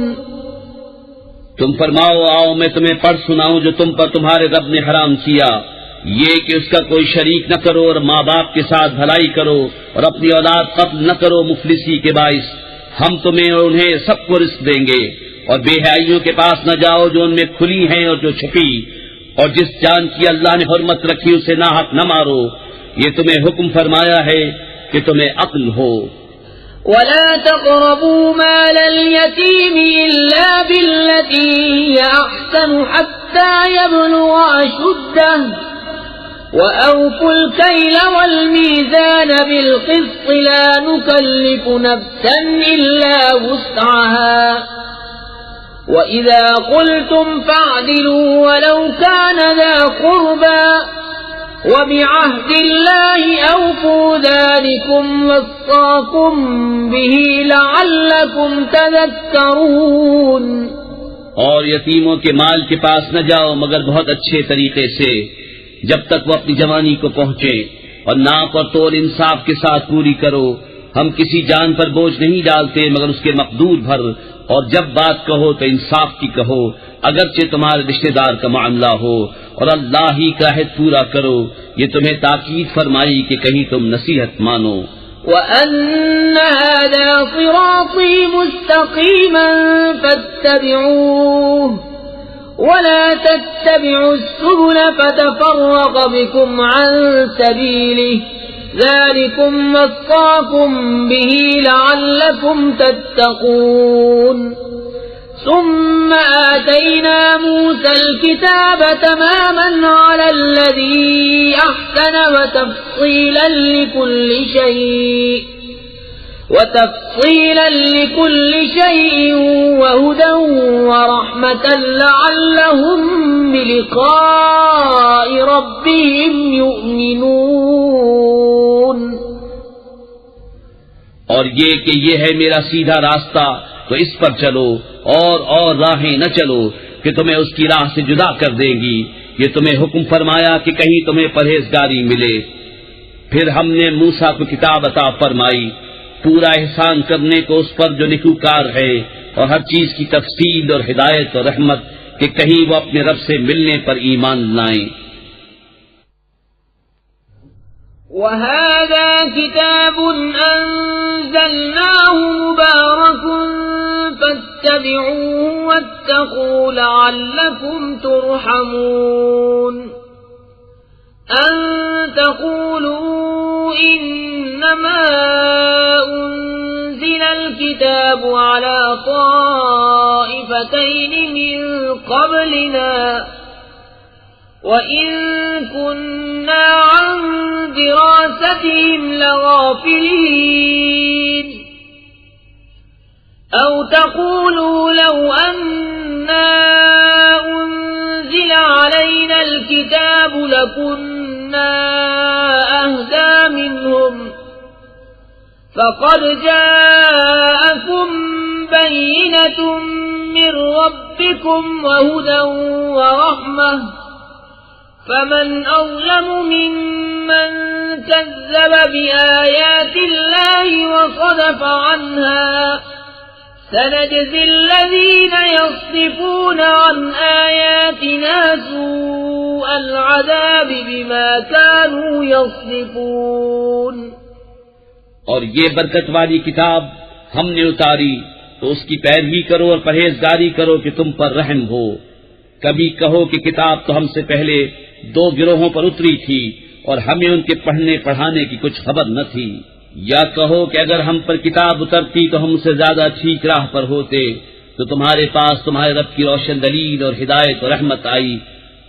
تم فرماؤ آؤ میں تمہیں پڑھ سناؤں جو تم پر تمہارے رب نے حرام کیا، یہ کہ اس کا کوئی شریک نہ کرو اور ماں باپ کے ساتھ بھلائی کرو اور اپنی اولاد قتل نہ کرو مفلسی کے باعث۔ ہم تمہیں اور انہیں سب کو رزق دیں گے، اور بے حیائیوں کے پاس نہ جاؤ جو ان میں کھلی ہیں اور جو چھپی، اور جس جان کی اللہ نے حرمت رکھی اسے ناحق نہ مارو۔ یہ تمہیں حکم فرمایا ہے کہ تمہیں عقل ہو۔ ولا تقربوا مال اليتيم إلا بالتي هي أحسن حتى يبلغ أشده وأوفوا الكيل والميزان بالقسط لا نكلف نفسا إلا وسعها وإذا قلتم فاعدلوا ولو كان ذا قربى وبعهد الله أوفوا ذلكم وصاكم به لعلكم تذكرون۔ اور یتیموں کے مال کے پاس نہ جاؤ مگر بہت اچھے طریقے سے جب تک وہ اپنی جوانی کو پہنچے، اور ناپ اور تول انصاف کے ساتھ پوری کرو۔ ہم کسی جان پر بوجھ نہیں ڈالتے مگر اس کے مقدور بھر، اور جب بات کہو تو انصاف کی کہو اگرچہ تمہارے رشتہ دار کا معاملہ ہو، اور اللہ ہی کا عہد پورا کرو۔ یہ تمہیں تاکید فرمائی کہ کہیں تم نصیحت مانو۔ وَأَنَّ هَذَا صِرَاطِي مُسْتَقِيمًا فَاتَّبِعُوهُ وَلَا تَتَّبِعُوا السُّبُلَ فَتَفَرَّقَ بِكُمْ عَن سَبِيلِهِ ذَلِكُمْ وَصَّاكُمْ بِهِ لَعَلَّكُمْ تَتَّقُونَ۔ ثم آتينا موسى الكتاب تماما على الذي أحسن وتفصيلا لكل شيء وهدى ورحمة لعلهم بلقاء ربهم يؤمنون۔ اور یہ کہ یہ ہے میرا سیدھا راستہ تو اس پر چلو، اور راہیں نہ چلو کہ تمہیں اس کی راہ سے جدا کر دیں گی۔ یہ تمہیں حکم فرمایا کہ کہیں تمہیں پرہیزگاری ملے۔ پھر ہم نے موسیٰ کو کتاب عطا فرمائی، پورا احسان کرنے کو اس پر جو نیکوکار ہے، اور ہر چیز کی تفصیل اور ہدایت اور رحمت کہ کہیں وہ اپنے رب سے ملنے پر ایمان لائیں۔ وَهَذَا كِتَابٌ أَنزَلْنَاهُ مُبَارَكٌ فَاتَّبِعُوهُ وَاتَّقُوا لَعَلَّكُمْ تُرْحَمُونَ أَن تَقُولُوا إِنَّمَا أُنزِلَ الْكِتَابُ عَلَى طَائِفَتَيْنِ مِن قَبْلِنَا وَإِن كُنَّا عَن دِرَاسَتِهِمْ لَغَافِلِينَ أَوْ تَقُولُوا لَوْ أَنَّا أُنزِلَ عَلَيْنَا الْكِتَابُ لَكُنَّا أَهْدَى مِنْهُمْ فَقَدْ جَاءَكُمْ بَيِّنَةٌ مِّن رَّبِّكُمْ وَهُدًى وَرَحْمَةٌ فَمَنْ أَظْلَمُ مِمَّن كَذَّبَ بِآيَاتِ اللَّهِ وَصَدَفَ عَنْهَا سَنَجْزِي الَّذِينَ يَصْدِفُونَ عَنْ آيَاتِنَا سُوءَ الْعَذَابِ بِمَا كَانُوا يَصْدِفُونَ اور یہ برکت والی کتاب ہم نے اتاری تو اس کی پیروی کرو اور پرہیزگاری کرو کہ تم پر رحم ہو۔ کبھی کہو کہ کتاب تو ہم سے پہلے 2 گروہوں پر اتری تھی اور ہمیں ان کے پڑھنے پڑھانے کی کچھ خبر نہ تھی، یا کہو کہ اگر ہم پر کتاب اترتی تو ہم سے زیادہ ٹھیک راہ پر ہوتے، تو تمہارے پاس تمہارے رب کی روشن دلیل اور ہدایت اور رحمت آئی،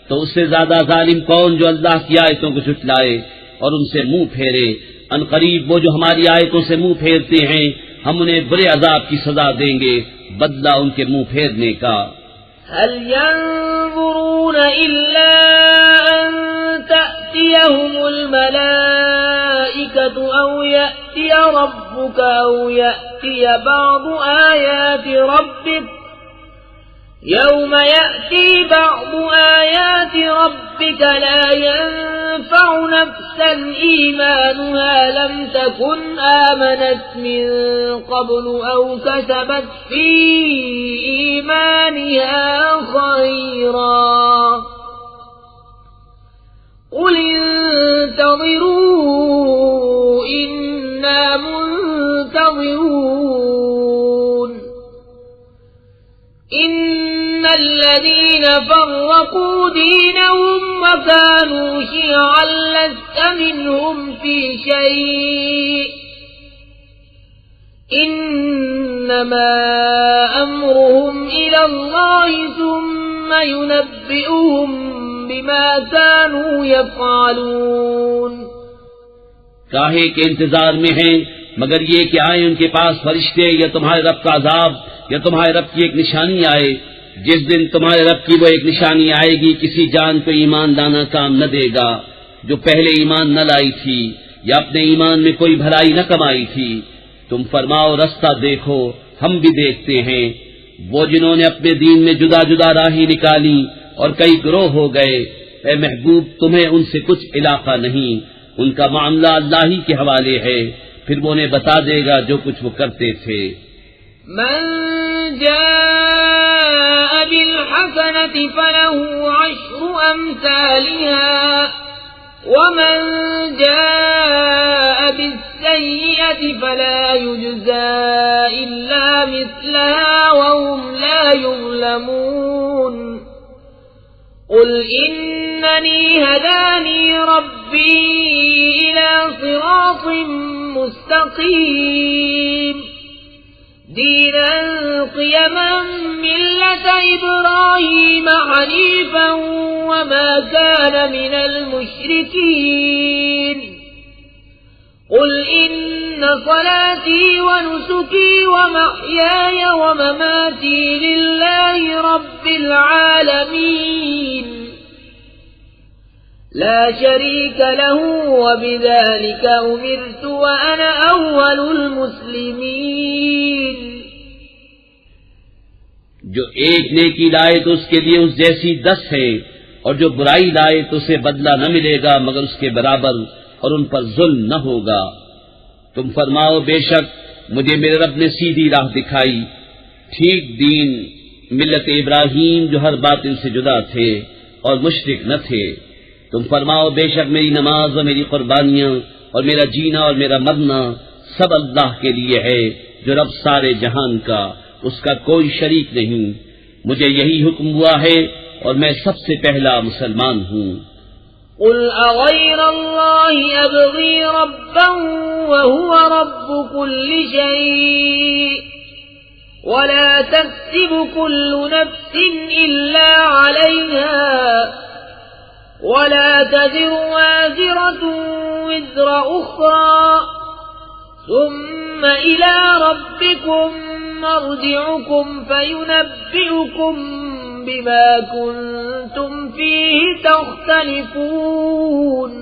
تو اس سے زیادہ ظالم کون جو اللہ کی آیتوں کو جھٹلائے اور ان سے منہ پھیرے۔ ان قریب وہ جو ہماری آیتوں سے منہ پھیرتے ہیں ہم انہیں برے عذاب کی سزا دیں گے، بدلہ ان کے منہ پھیرنے کا۔ هل ينظرون إلا أن تأتيهم الملائكة أو يأتي ربك أو يأتي بعض آيات ربك يوم يأتي بعض آيات ربك لا ينفع نفسا إيمانها لم تكن آمنت من قبل أو كسبت في إيمانها خيرا قل انتظروا إنا منتظرون إن الذين فرقوا دينهم وكانوا شيعا لست منهم في شيء إنما أمرهم إلى الله ثم ينبئهم بما كانوا يفعلون۔ کاہے کے انتظار میں ہیں مگر یہ کہ آئے ان کے پاس فرشتے یا تمہارے رب کا عذاب یا تمہارے رب کی ایک نشانی آئے۔ جس دن تمہارے رب کی وہ ایک نشانی آئے گی کسی جان کو ایمان لانا کام نہ دے گا جو پہلے ایمان نہ لائی تھی یا اپنے ایمان میں کوئی بھلائی نہ کمائی تھی۔ تم فرماؤ رستہ دیکھو ہم بھی دیکھتے ہیں۔ وہ جنہوں نے اپنے دین میں جدا جدا راہیں نکالی اور کئی گروہ ہو گئے، اے محبوب تمہیں ان سے کچھ علاقہ نہیں، ان کا معاملہ اللہ ہی کے حوالے ہے، پھر وہ انہیں بتا دے گا جو کچھ وہ کرتے تھے۔ من جاء بالحسنة فله 10 أمثالها ومن جاء بالسيئة فلا يجزى إلا مثلها وهم لا يظلمون قل إنني هداني ربي إلى صراط مستقيم دينا قيما ملة إبراهيم حنيفا وما كان من المشركين قل إن صلاتي ونسكي ومحياي ومماتي لله رب العالمين لا شريك له وبذلك أمرت وأنا أول المسلمين۔ جو ایک نیکی لائے تو اس کے لیے اس جیسی 10 ہے، اور جو برائی لائے تو اسے بدلہ نہ ملے گا مگر اس کے برابر، اور ان پر ظلم نہ ہوگا۔ تم فرماؤ بے شک مجھے میرے رب نے سیدھی راہ دکھائی، ٹھیک دین ملت ابراہیم جو ہر باطل سے جدا تھے اور مشرک نہ تھے، تم فرماؤ بے شک میری نماز اور میری قربانیاں اور میرا جینا اور میرا مرنا سب اللہ کے لیے ہے جو رب سارے جہان کا، اس کا کوئی شریک نہیں۔ مجھے یہی حکم ہوا ہے اور میں سب سے پہلا مسلمان ہوں۔ قل أغير الله أبغي ربا وهو رب كل شيء ولا تكسب كل نفس إلا عليها ولا تزر وازرة وزر أخرى ثم إلى ربكم مرجعكم فينبئكم بما كنتم فيه تختلفون۔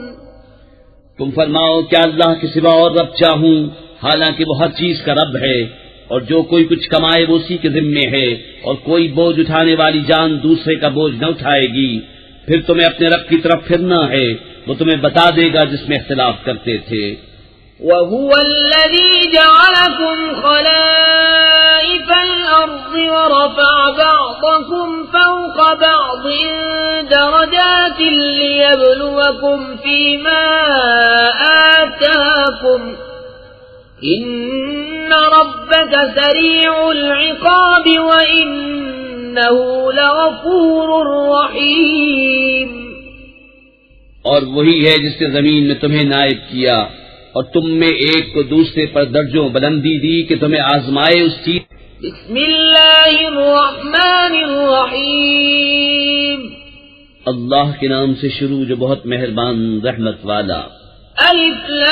تم فرماؤ کیا اللہ کے سوا اور رب چاہوں، حالانکہ وہ ہر چیز کا رب ہے، اور جو کوئی کچھ کمائے وہ اسی کے ذمے ہے، اور کوئی بوجھ اٹھانے والی جان دوسرے کا بوجھ نہ اٹھائے گی۔ پھر تمہیں اپنے رب کی طرف پھرنا ہے، وہ تمہیں بتا دے گا جس میں اختلاف کرتے تھے۔ وَهُوَ الَّذِي جَعَلَكُمْ خَلَائِفَ الْأَرْضِ وَرَفَعَ بَعْضَكُمْ فَوْقَ بَعْضٍ دَرَجَاتٍ لِيَبْلُوَكُمْ فِيمَا آتَاكُمْ إِنَّ رَبَّكَ سَرِيعُ الْعِقَابِ وَإِنَّهُ لَغَفُورٌ رَّحِيمٌ۔ اور وہی ہے جس نے زمین میں تمہیں نائب کیا اور تم میں ایک کو دوسرے پر درجوں بلندی دی کہ تمہیں آزمائے اس چیز۔ بسم اللہ الرحمن الرحیم۔ اللہ کے نام سے شروع جو بہت مہربان رحمت والا۔ الف لام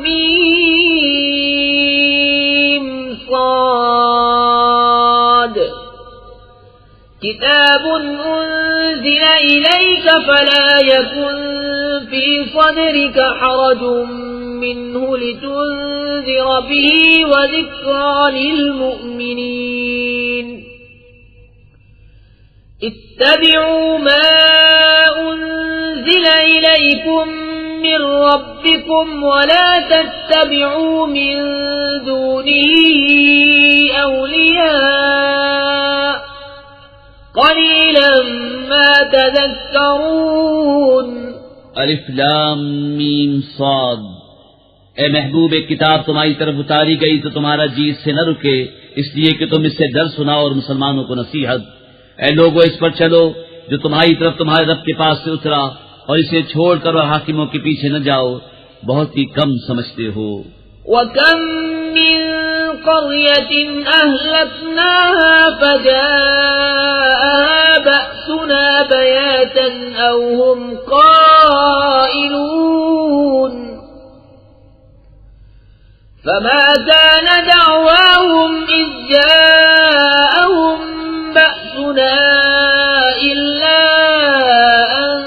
میم صاد کتاب انزل الیک فلا یکن في صدرك حرج منه لتنذر به وذكرى للمؤمنين اتبعوا ما أنزل إليكم من ربكم ولا تتبعوا من دونه أولياء قليلا ما تذكرون۔ الف لام میم صاد۔ اے محبوب، ایک کتاب تمہاری طرف اتاری گئی تو تمہارا جی اس سے نہ رکے، اس لیے کہ تم اس سے ڈر سناؤ اور مسلمانوں کو نصیحت۔ اے لوگو، اس پر چلو جو تمہاری طرف تمہارے رب کے پاس سے اترا، اور اسے چھوڑ کر اور حاکموں کے پیچھے نہ جاؤ، بہت ہی کم سمجھتے ہو۔ وَكَمْ مِنْ قَرْيَةٍ أَهْلَكْنَاهَا فَجَاءَهَا بَأْسُنَا بَيَاتًا أَوْ هُمْ قَائِلُونَ فَمَا كَانَ دَعْوَاهُمْ إِذْ جَاءَهُمْ بَأْسُنَا إِلَّا أَنْ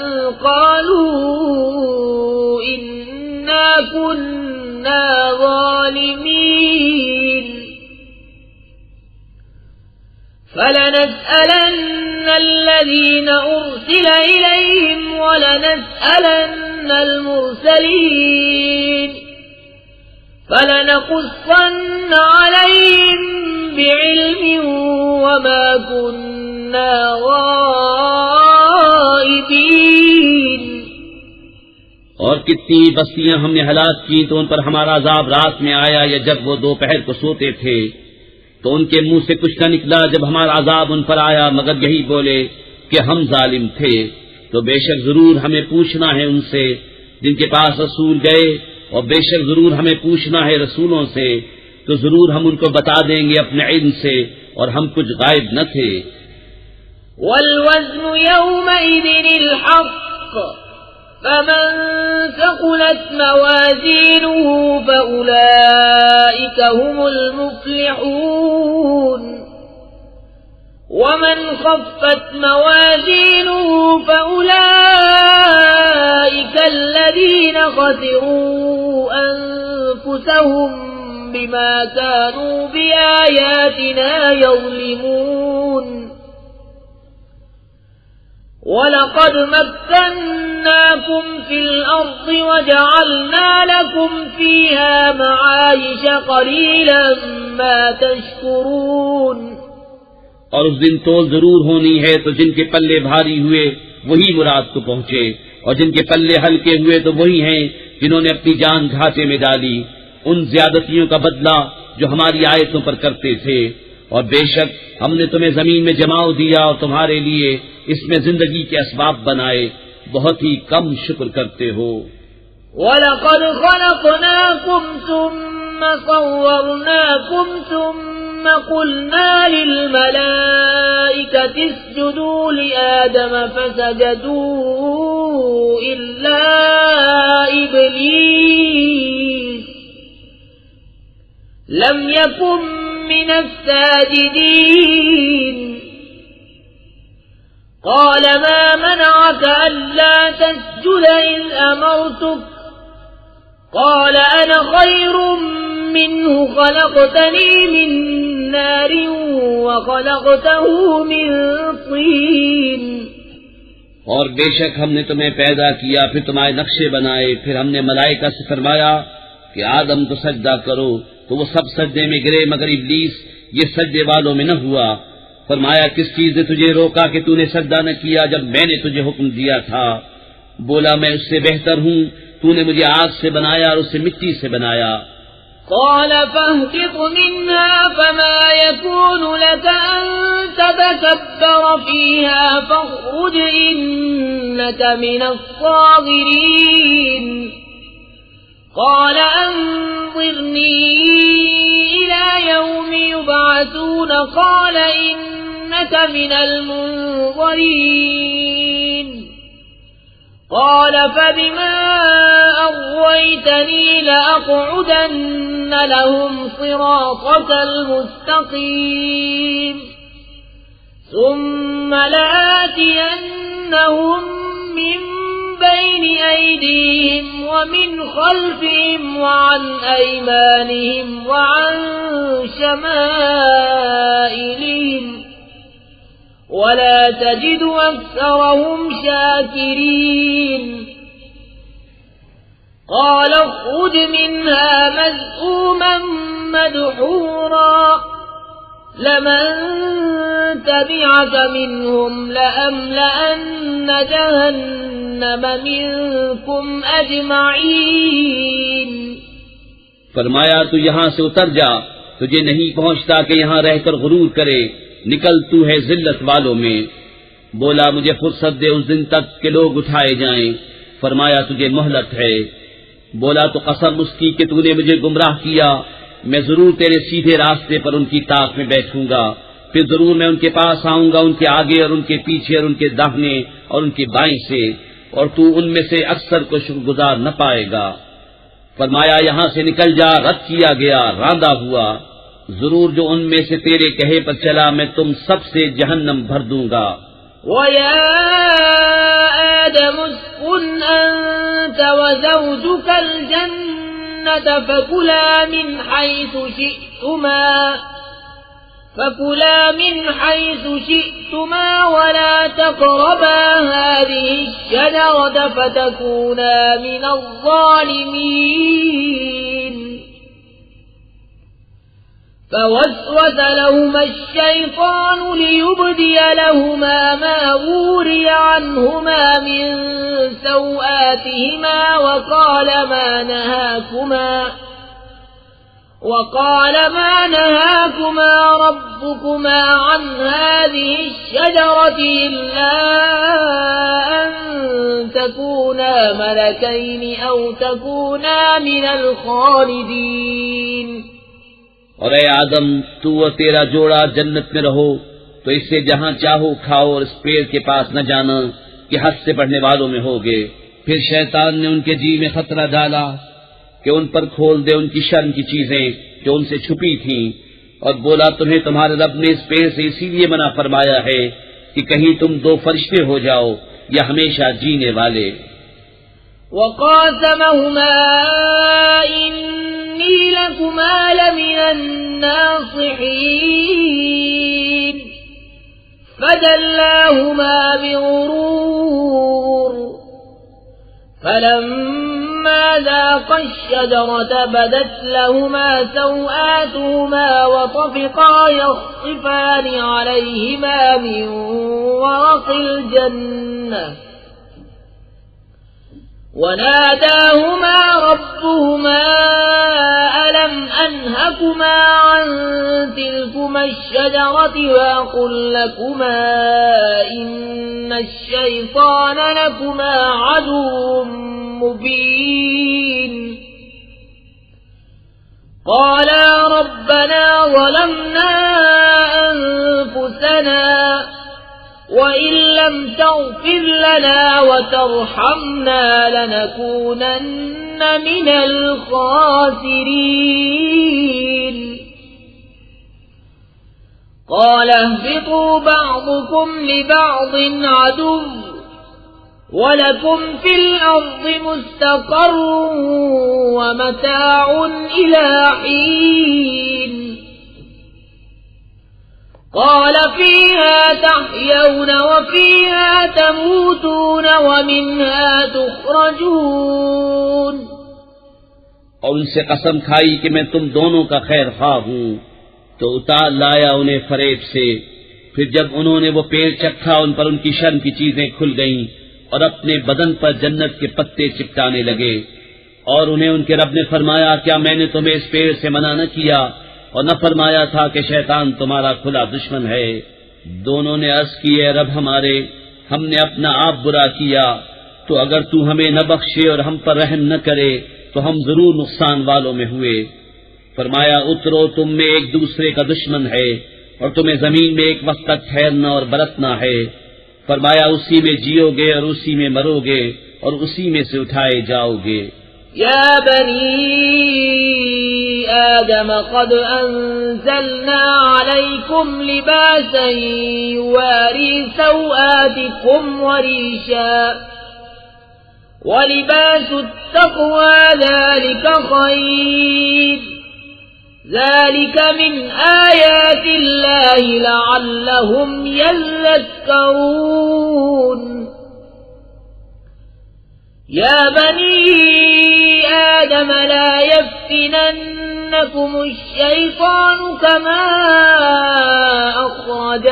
قَالُوا إِنَّا كُنَّا ظَالِمِينَ فَلَنَسْأَلَنَّ الَّذِينَ أُرْسِلَ إِلَيْهِمْ وَلَنَسْأَلَنَّ الْمُرْسَلِينَ فَلَنَقُصَّنَّ عَلَيْهِمْ بِعِلْمٍ وَمَا كُنَّا غَائِبِينَ۔ اور کتنی بستیاں ہم نے ہلاک کی تو ان پر ہمارا عذاب رات میں آیا یا جب وہ دوپہر کو سوتے تھے، تو ان کے منہ سے کچھ نہ نکلا جب ہمارا عذاب ان پر آیا مگر یہی بولے کہ ہم ظالم تھے۔ تو بے شک ضرور ہمیں پوچھنا ہے ان سے جن کے پاس رسول گئے، اور بے شک ضرور ہمیں پوچھنا ہے رسولوں سے، تو ضرور ہم ان کو بتا دیں گے اپنے علم سے، اور ہم کچھ غائب نہ تھے۔ وَالْوَزْنُ يَوْمَئِذٍ الْحَقُّ فَمَنْ ثَقُلَتْ مَوَازِينُهُ فَأُولَئِكَ هُمُ الْمُفْلِحُونَ وَمَنْ خَفَّتْ مَوَازِينُهُ فَأُولَئِكَ الَّذِينَ خَسِرُوا أَنفُسَهُمْ بِمَا كَانُوا بِآيَاتِنَا يَظْلِمُونَ وَلَقَدْ مَكَّنَّاكُمْ فِي الْأَرْضِ وَجَعَلْنَا لَكُمْ فِيهَا مَعَايِشَ قَلِيلًا مَا تَشْكُرُونَ۔ اور اس دن تول ضرور ہونی ہے، تو جن کے پلے بھاری ہوئے وہی مراد کو پہنچے، اور جن کے پلے ہلکے ہوئے تو وہی ہیں جنہوں نے اپنی جان گھاٹے میں ڈالی ان زیادتیوں کا بدلہ جو ہماری آیتوں پر کرتے تھے۔ اور بے شک ہم نے تمہیں زمین میں جماؤ دیا اور تمہارے لیے اس میں زندگی کے اسباب بنائے، بہت ہی کم شکر کرتے ہو۔ وَلَقَدْ خَلَقْنَاكُمْ ثُمَّ صَوَّرْنَاكُمْ ثُمَّ قُلْنَا لِلْمَلَائِكَةِ اسْجُدُوا لِآدَمَ فَسَجَدُوا إِلَّا إِبْلِيسَ لَمْ يَكُنْ مِنَ السَّاجِدِينَ قَالَ مَا مَنَعَكَ أَلَّا تَسْجُدَ إِذْ أَمَرْتُكَ قَالَ أَنَا خَيْرٌ مِّنْهُ خَلَقْتَنِي مِن نَّارٍ وَخَلَقْتَهُ مِن طِينٍ۔ اور بے شک ہم نے تمہیں پیدا کیا، پھر تمہارے نقشے بنائے، پھر ہم نے ملائکہ سے فرمایا کہ آدم کو سجدہ کرو، تو وہ سب سجدے میں گرے مگر ابلیس یہ سجدے والوں میں نہ ہوا۔ فرمایا کس چیز نے تجھے روکا کہ تو نے سجدہ نہ کیا جب میں نے تجھے حکم دیا تھا؟ بولا میں اس سے بہتر ہوں، تو نے مجھے آگ سے بنایا اور اسے مٹی سے بنایا۔ قال فاهبط منها فما يكون لك أن تتكبر فيها فاخرج إنك من الصاغرين قال أنظرني إلى يوم يبعثون قال إنك من المنظرين قال فبما أغويتني لأقعدن لهم صراطك المستقيم ثم لآتينهم من بين أيديهم ومن خلفهم وعن أيمانهم وعن شمائلهم ولا تجد أكثرهم شاكرين قال اخرج منها مذءوما مدحورا لمن تبعك منهم لأملأن جهنم منكم أجمعين۔ فرمایا تو یہاں سے اتر جا، تجھے نہیں پہنچتا کہ یہاں رہ کر غرور کرے، نکل تو ہے ذلت والوں میں۔ بولا مجھے فرصت دے اس دن تک کہ لوگ اٹھائے جائیں۔ فرمایا تجھے مہلت ہے۔ بولا تو قسم اس کی کہ تو نے مجھے گمراہ کیا، میں ضرور تیرے سیدھے راستے پر ان کی طاق میں بیٹھوں گا، پھر ضرور میں ان کے پاس آؤں گا، ان کے آگے اور ان کے پیچھے اور ان کے داہنے اور ان کے بائیں سے، اور تو ان میں سے اکثر کو شکر گزار نہ پائے گا۔ فرمایا یہاں سے نکل جا، رد کیا گیا، راندہ ہوا، ضرور جو ان میں سے تیرے کہے پر چلا میں تم سب سے جہنم بھر دوں گا۔ وَيَا آدَمُ اسْكُنْ أَنْتَ وَزَوْجُكَ الْجَنَّةَ فَكُلَا مِنْ حَيْثُ شِئْتُمَا وَلَا تَقْرَبَا هَذِهِ الشَّجَرَةَ فَتَكُونَا مِنَ الظَّالِمِينَ فوسوس لهما الشيطان ليبدي لهما ما وري عنهما من سوآتهما وقال ما نهاكما ربكما عن هذه الشجرة إلا أن تكونا ملكين أو تكونا من الخالدين۔ اور اے آدم تو اور تیرا جوڑا جنت میں رہو، تو اس سے جہاں چاہو کھاؤ اور اس پیڑ کے پاس نہ جانا کہ حد سے بڑھنے والوں میں ہوگے۔ پھر شیطان نے ان کے جی میں خطرہ ڈالا کہ ان پر کھول دے ان کی شرم کی چیزیں جو ان سے چھپی تھیں، اور بولا تمہیں تمہارے رب نے اس پیڑ سے اسی لیے منع فرمایا ہے کہ کہیں تم دو فرشتے ہو جاؤ یا ہمیشہ جینے والے۔ وقاسمهما إني لكما لمن الناصحين فدلاهما بغرور فلما فلما ذاقا الشجرة بدت لهما سوآتهما وطفقا يخصفان عليهما من ورق الجنة وناداهما ربهما ألم أنهكما عن تلكما الشجرة وأقل لكما إن الشيطان لكما عدو مبين قالا ربنا ظلمنا أنفسنا وإن لم تغفر لنا وترحمنا لنكونن من الخاسرين قال اهبطوا بعضكم لبعض عدو ولكم في الأرض مستقر ومتاع إلى حين قال فيها تحيون وفيها تموتون ومنها تخرجون اور ان سے قسم کھائی کہ میں تم دونوں کا خیر خواہ ہوں تو اتار لایا انہیں فریب سے. پھر جب انہوں نے وہ پیڑ چکھا ان پر ان کی شرم کی چیزیں کھل گئیں اور اپنے بدن پر جنت کے پتے چپٹانے لگے. اور انہیں ان کے رب نے فرمایا کیا میں نے تمہیں اس پیڑ سے منع نہ کیا اور نہ فرمایا تھا کہ شیطان تمہارا کھلا دشمن ہے. دونوں نے عرض کی اے رب ہمارے ہم نے اپنا آپ برا کیا تو اگر تو ہمیں نہ بخشے اور ہم پر رحم نہ کرے تو ہم ضرور نقصان والوں میں ہوئے. فرمایا اترو تم میں ایک دوسرے کا دشمن ہے اور تمہیں زمین میں ایک وقت تک ٹھہرنا اور برتنا ہے. فرمایا اسی میں جیو گے اور اسی میں مرو گے اور اسی میں سے اٹھائے جاؤ گے. يا بني آدم قد أنزلنا عليكم لباسا يواري سوآتكم وريشا ولباس التقوى ذلك خير ذلك من آيات الله لعلهم يذكرون. يا بني آدم لا يفتننكم الشيطان كما أخرج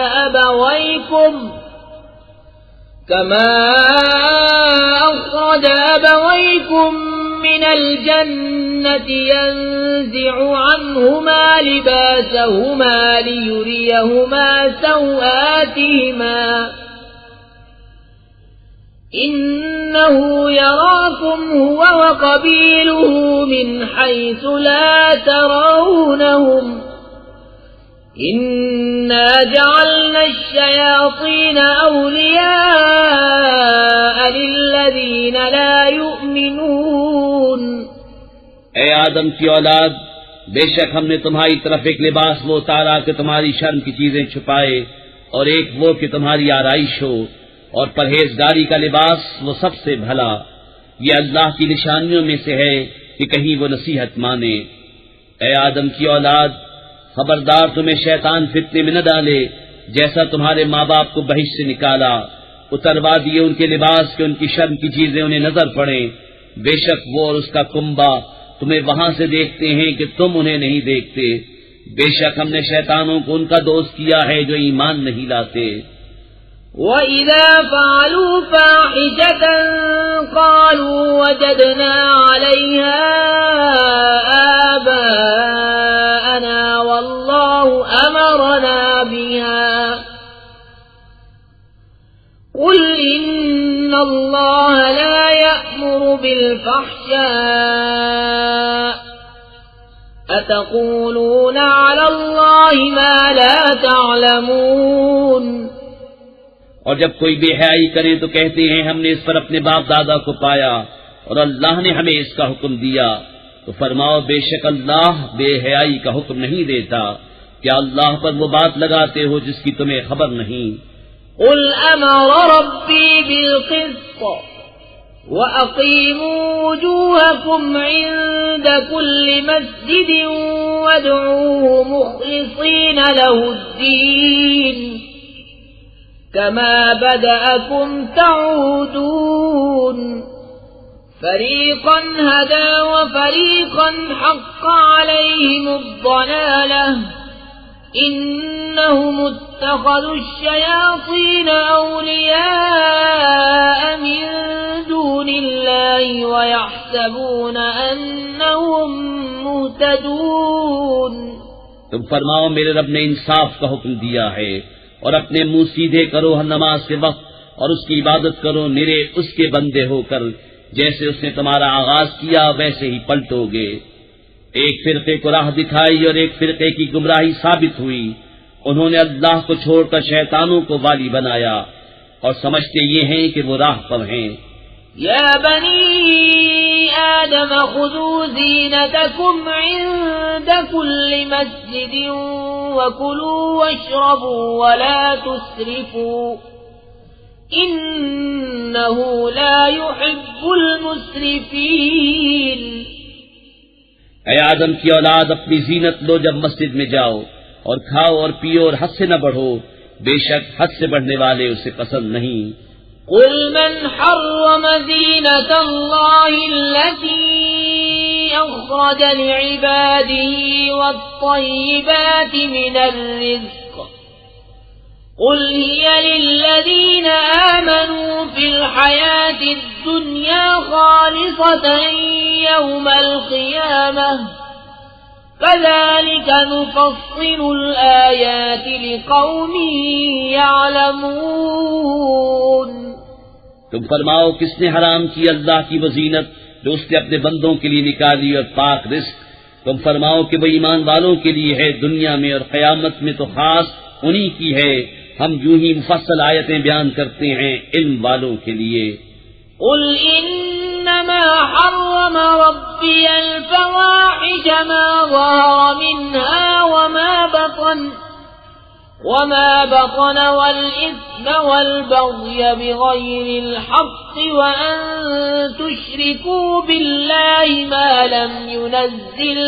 أبويكم من الجنة ينزع عنهما لباسهما ليريهما سوآتهما إنه يراكم هو وقبيله من حيث لا ترونهم إنا جعلنا الشياطين أولياء للذين لا يؤمنون. اے آدم کی اولاد بے شک ہم نے تمہاری طرف ایک لباس وہ اتارا کہ تمہاری شرم کی چیزیں چھپائے اور ایک وہ کہ تمہاری آرائش ہو اور پرہیزگاری کا لباس وہ سب سے بھلا. یہ اللہ کی نشانیوں میں سے ہے کہ کہیں وہ نصیحت مانے. اے آدم کی اولاد خبردار تمہیں شیطان فتنے میں نہ ڈالے جیسا تمہارے ماں باپ کو بہشت سے نکالا. اتروا دیے ان کے لباس کہ ان کی شرم کی چیزیں انہیں نظر پڑیں. بے شک وہ اور اس کا کنبا تمہیں وہاں سے دیکھتے ہیں کہ تم انہیں نہیں دیکھتے. بے شک ہم نے شیطانوں کو ان کا دوست کیا ہے جو ایمان نہیں لاتے. وَإِذَا فَعَلُوا فَاحِشَةً قَالُوا وَجَدْنَا عَلَيْهَا آبَاءَنَا وَاللَّهُ أَمَرَنَا بِهَا قُلْ إِنَّ اللَّهَ لَا يَأْمُرُ بِالْفَحْشَاءِ أَتَقُولُونَ عَلَى اللَّهِ مَا لَا تَعْلَمُونَ. اور جب کوئی بے حیائی کرے تو کہتے ہیں ہم نے اس پر اپنے باپ دادا کو پایا اور اللہ نے ہمیں اس کا حکم دیا. تو فرماؤ بے شک اللہ بے حیائی کا حکم نہیں دیتا. کیا اللہ پر وہ بات لگاتے ہو جس کی تمہیں خبر نہیں؟ قل امر ربی بالقسط وَأَقِيمُوا وُجُوهَكُمْ عِندَ كُلِّ مَسْجِدٍ وَادْعُوهُ مُخْلِصِينَ لَهُ الدِّينَ كَمَا بَدَأَكُمْ تَعُودُونَ فريقا هدى وفريقا حق عليهم الضلالة إنهم اتخذوا الشياطين أولياء من دون الله ويحسبون أنهم مهتدون. تم فرماؤ میرے رب نے انصاف کا حکم دیا ہے اور اپنے منہ سیدھے کرو ہر نماز کے وقت اور اس کی عبادت کرو نرے اس کے بندے ہو کر جیسے اس نے تمہارا آغاز کیا ویسے ہی پلٹو گے. ایک فرقے کو راہ دکھائی اور ایک فرقے کی گمراہی ثابت ہوئی. انہوں نے اللہ کو چھوڑ کر شیطانوں کو والی بنایا اور سمجھتے یہ ہیں کہ وہ راہ پر ہیں. یا بنی آدم خذوا زینتکم عند كل مسجد وكلوا واشربوا ولا تسرفوا انه لا يحب المسرفين. اے آدم کی اولاد اپنی زینت لو جب مسجد میں جاؤ اور کھاؤ اور پیو اور حد سے نہ بڑھو بے شک حد سے بڑھنے والے اسے پسند نہیں. قل من حرم زینة الله التي أخرج لعباده والطيبات من الرزق قل هي للذين آمنوا في الحياة الدنيا خالصة يوم القيامة كذلك نفصل الآيات لقوم يعلمون. تم فرماؤ کس نے حرام کی اللہ کی وہ زینت جو اس نے اپنے بندوں کے لیے نکالی اور پاک رزق. تم فرماؤ کہ وہ ایمان والوں کے لیے ہے دنیا میں اور قیامت میں تو خاص انہی کی ہے. ہم یوں ہی مفصل آیتیں بیان کرتے ہیں علم والوں کے لیے. قل انما حرم ربي الفواحش ما ظهر منها وما بطن والإثم والبغي بغير الحق وأن تشركوا بالله ما لم ينزل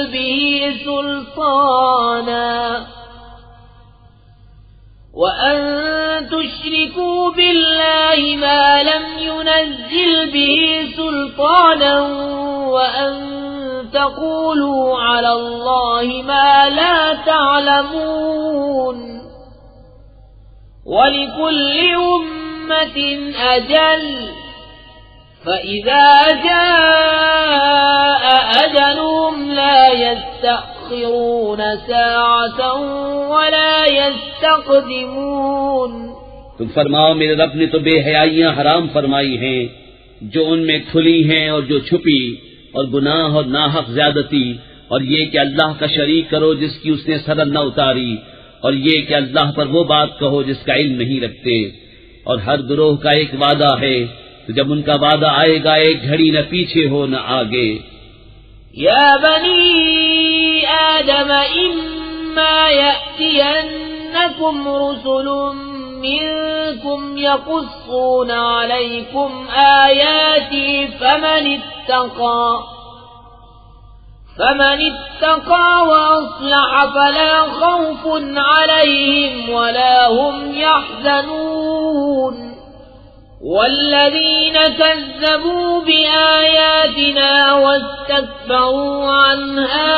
به سلطانا وأن تقولوا على الله ما لا تعلمون. ولكل أمة أجل فإذا جاء أجلهم لا يستأخرون ساعة ولا يستقدمون. تم فرماؤ میرے رب نے تو بے حیائیاں حرام فرمائی ہیں جو ان میں کھلی ہیں اور جو چھپی اور گناہ اور ناحق زیادتی اور یہ کہ اللہ کا شریک کرو جس کی اس نے سرحد نہ اتاری اور یہ کہ اللہ پر وہ بات کہو جس کا علم نہیں رکھتے. اور ہر گروہ کا ایک وعدہ ہے تو جب ان کا وعدہ آئے گا ایک گھڑی نہ پیچھے ہو نہ آگے. یا بنی آدم اما یأتینکم رسل منکم یقصون علیکم آیاتی فمن اتقى وأصلح فلا خوف عليهم ولا هم يحزنون. والذين كذبوا بآياتنا واستكبروا عنها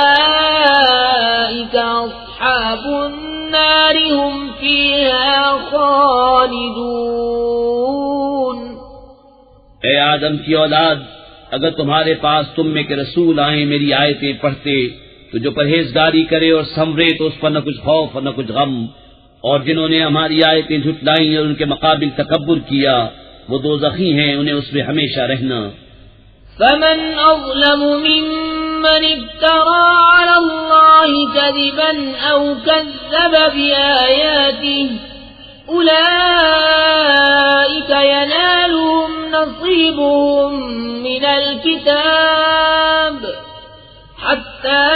أولئك أصحاب النار هم فيها خالدون. اے آدم کی اولاد اگر تمہارے پاس تم میں کے رسول آئیں میری آیتیں پڑھتے تو جو پرہیزگاری کرے اور سنورے تو اس پر نہ کچھ خوف اور نہ کچھ غم. اور جنہوں نے ہماری آیتیں جھٹلائیں اور ان کے مقابل تکبر کیا وہ دوزخی ہیں انہیں اس میں ہمیشہ رہنا. فمن أظلم ممن افترى على الله كذبا أو كذب بآياته أولئك ينالهم نصيبهم من الكتاب حتى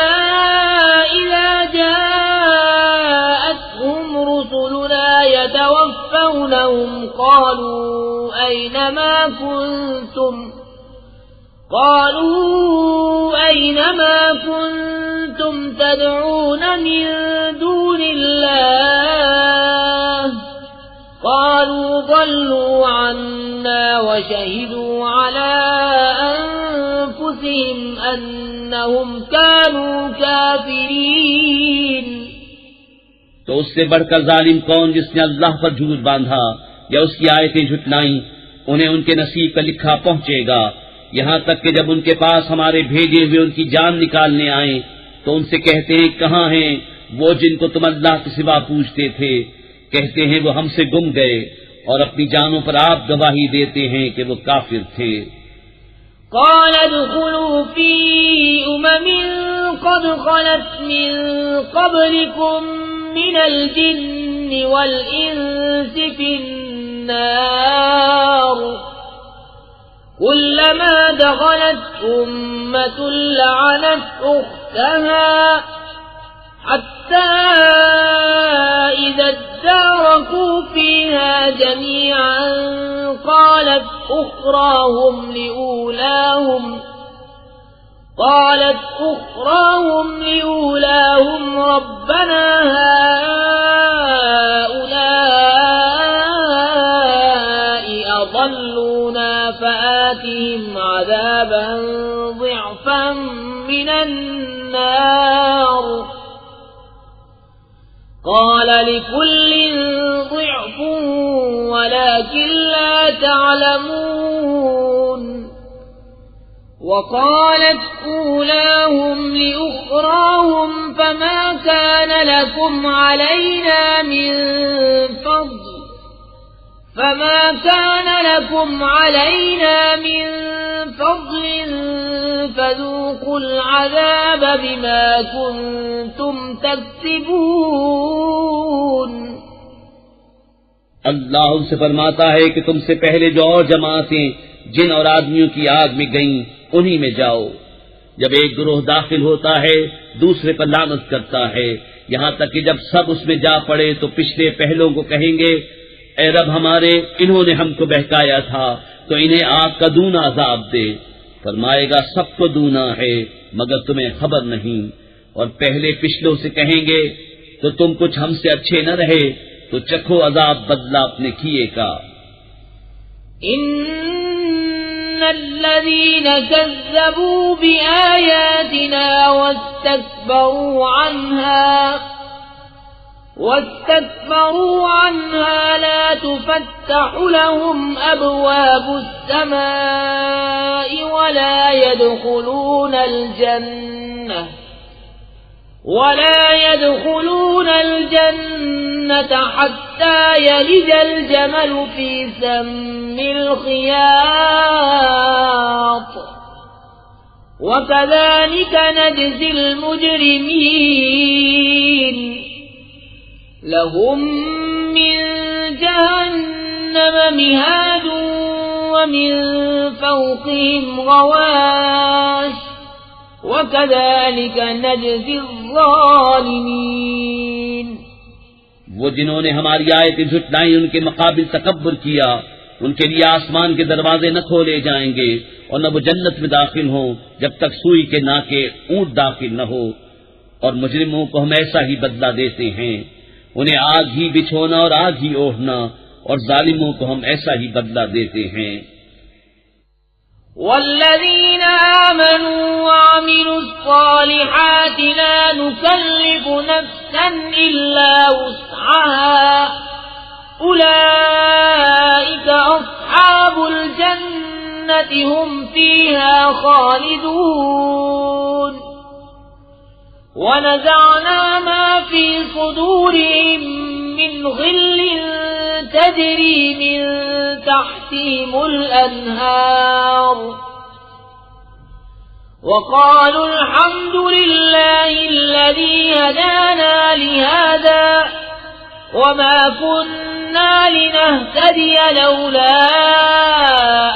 إذا جاءتهم رسلنا يتوفونهم قالوا أينما كنتم تدعون من دون الله قالوا ضلوا عنا الحسنى وشهدوا على أنفسهم أنهم كانوا كافرين. تو اس سے بڑھ کر ظالم کون جس نے اللہ پر جھوٹ باندھا یا اس کی آیتیں جھٹلائیں؟ انہیں ان کے نصیب کا لکھا پہنچے گا، یہاں تک کہ جب ان کے پاس ہمارے بھیجے ہوئے ان کی جان نکالنے آئیں تو ان سے کہتے ہیں کہاں ہیں وہ جن کو تم اللہ کے سوا پوچھتے تھے؟ کہتے ہیں وہ ہم سے گم گئے، اور اپنی جانوں پر آپ گواہی دیتے ہیں کہ وہ کافر تھے. قال ادخلوا في أمم قد خلت من قبلكم من الجن والإنس في النار كلما دخلت أمة لعنت أختها حتى إذا اداركوا فيها جميعا قالت أخراهم لأولاهم ربنا هؤلاء أضلونا فآتهم عذابا ضعفا من النار قال لكل ضعف ولكن لا تعلمون. وقالت أولاهم لأخراهم فما كان لكم علينا من فضل فذوقوا العذاب بما كنتم تكسبون. اللہ ان سے فرماتا ہے کہ تم سے پہلے جو اور جماعتیں جن اور آدمیوں کی آگ میں گئیں انہی میں جاؤ. جب ایک گروہ داخل ہوتا ہے دوسرے پر لعنت کرتا ہے، یہاں تک کہ جب سب اس میں جا پڑے تو پچھلے پہلوں کو کہیں گے اے رب ہمارے، انہوں نے ہم کو بہکایا تھا تو انہیں آگ کا دونا عذاب دے. فرمائے گا سب کو دونا ہے مگر تمہیں خبر نہیں. اور پہلے پچھلوں سے کہیں گے تو تم کچھ ہم سے اچھے نہ رہے تو چکھو عذاب بدلہ اپنے کیے کا. ان الذين كذبوا بآياتنا واستكبروا عنها لا تفتح لهم أبواب السماء ولا يدخلون الجنة حتى يلج الجمل في سم الخياط وكذلك نجزي المجرمين. لهم من جهنم مهاد ومن فوقهم غواش وكذلك نجزي الظالمين. وہ جنہوں نے ہماری آیتیں جھٹلائیں ان کے مقابل تکبر کیا، ان کے لیے آسمان کے دروازے نہ کھولے جائیں گے اور نہ وہ جنت میں داخل ہوں جب تک سوئی کے ناکے اونٹ داخل نہ ہو. اور مجرموں کو ہم ایسا ہی بدلہ دیتے ہیں، انہیں آگ ہی بچھونا اور آگ ہی اوڑھنا، اور ظالموں کو ہم ایسا ہی بدلہ دیتے ہیں. والذين آمنوا وعملوا الصالحات لا نكلف نفسا إلا وسعها أولئك أصحاب الجنة هم فيها خالدون. ونزعنا ما في صدورهم من غل تجري من تحتهم الأنهار وقالوا الحمد لله الذي هدانا لهذا وما كنا لنهتدي لولا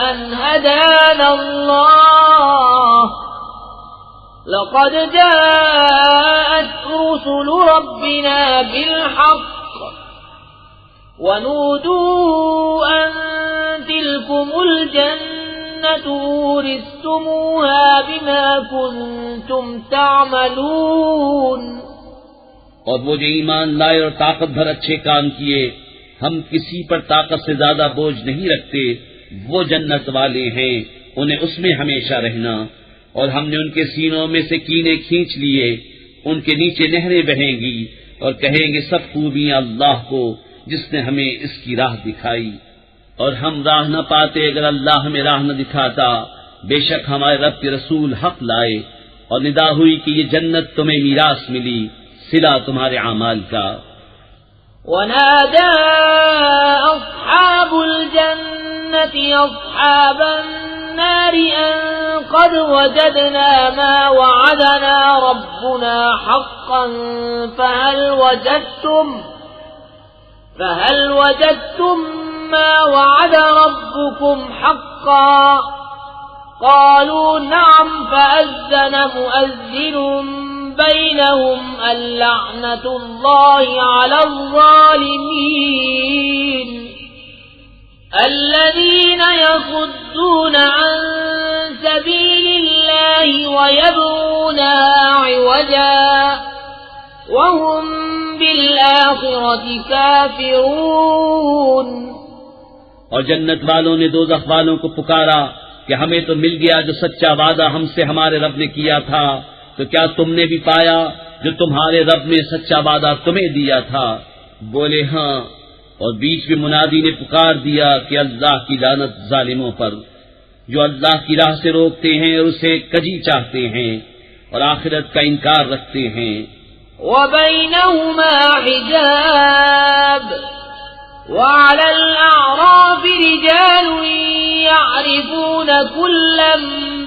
أن هدانا الله لقد جاءت رسل ربنا بالحق ونودوا أن تلكم الجنة ورثتموها بما كنتم تعملون. اور وہ جو ایمان لائے اور طاقت بھر اچھے کام کیے، ہم کسی پر طاقت سے زیادہ بوجھ نہیں رکھتے وہ جنت والے ہیں، انہیں اس میں ہمیشہ رہنا، اور ہم نے ان کے سینوں میں سے کینے کھینچ لیے، ان کے نیچے نہریں بہیں گی، اور کہیں گے سب خوبیاں اللہ کو جس نے ہمیں اس کی راہ دکھائی، اور ہم راہ نہ پاتے اگر اللہ ہمیں راہ نہ دکھاتا، بے شک ہمارے رب کے رسول حق لائے، اور ندا ہوئی کہ یہ جنت تمہیں میراث ملی صلہ تمہارے اعمال کا۔ ونادى أصحاب الجنة أصحاب النار أن قد وجدنا ما وعدنا ربنا حقا فهل وجدتم ما وعد ربكم حقا؟ قالوا نعم فأذن مؤذن بينهم اللعنة الله على الظالمين الذين يصدون عن سبيل الله ويبغونها عوجا وهم بالآخرة كافرون۔ اور جنت والوں نے دوزخ والوں کو پکارا کہ ہمیں تو مل گیا جو سچا وعدہ ہم سے ہمارے رب نے کیا تھا، تو کیا تم نے بھی پایا جو تمہارے رب نے سچا وعدہ تمہیں دیا تھا؟ بولے ہاں، اور بیچ میں منادی نے پکار دیا کہ اللہ کی لعنت ظالموں پر جو اللہ کی راہ سے روکتے ہیں اور اسے کجی چاہتے ہیں اور آخرت کا انکار رکھتے ہیں۔ وبينهما حجاب وعلى الأعراف رجال يعرفون كلا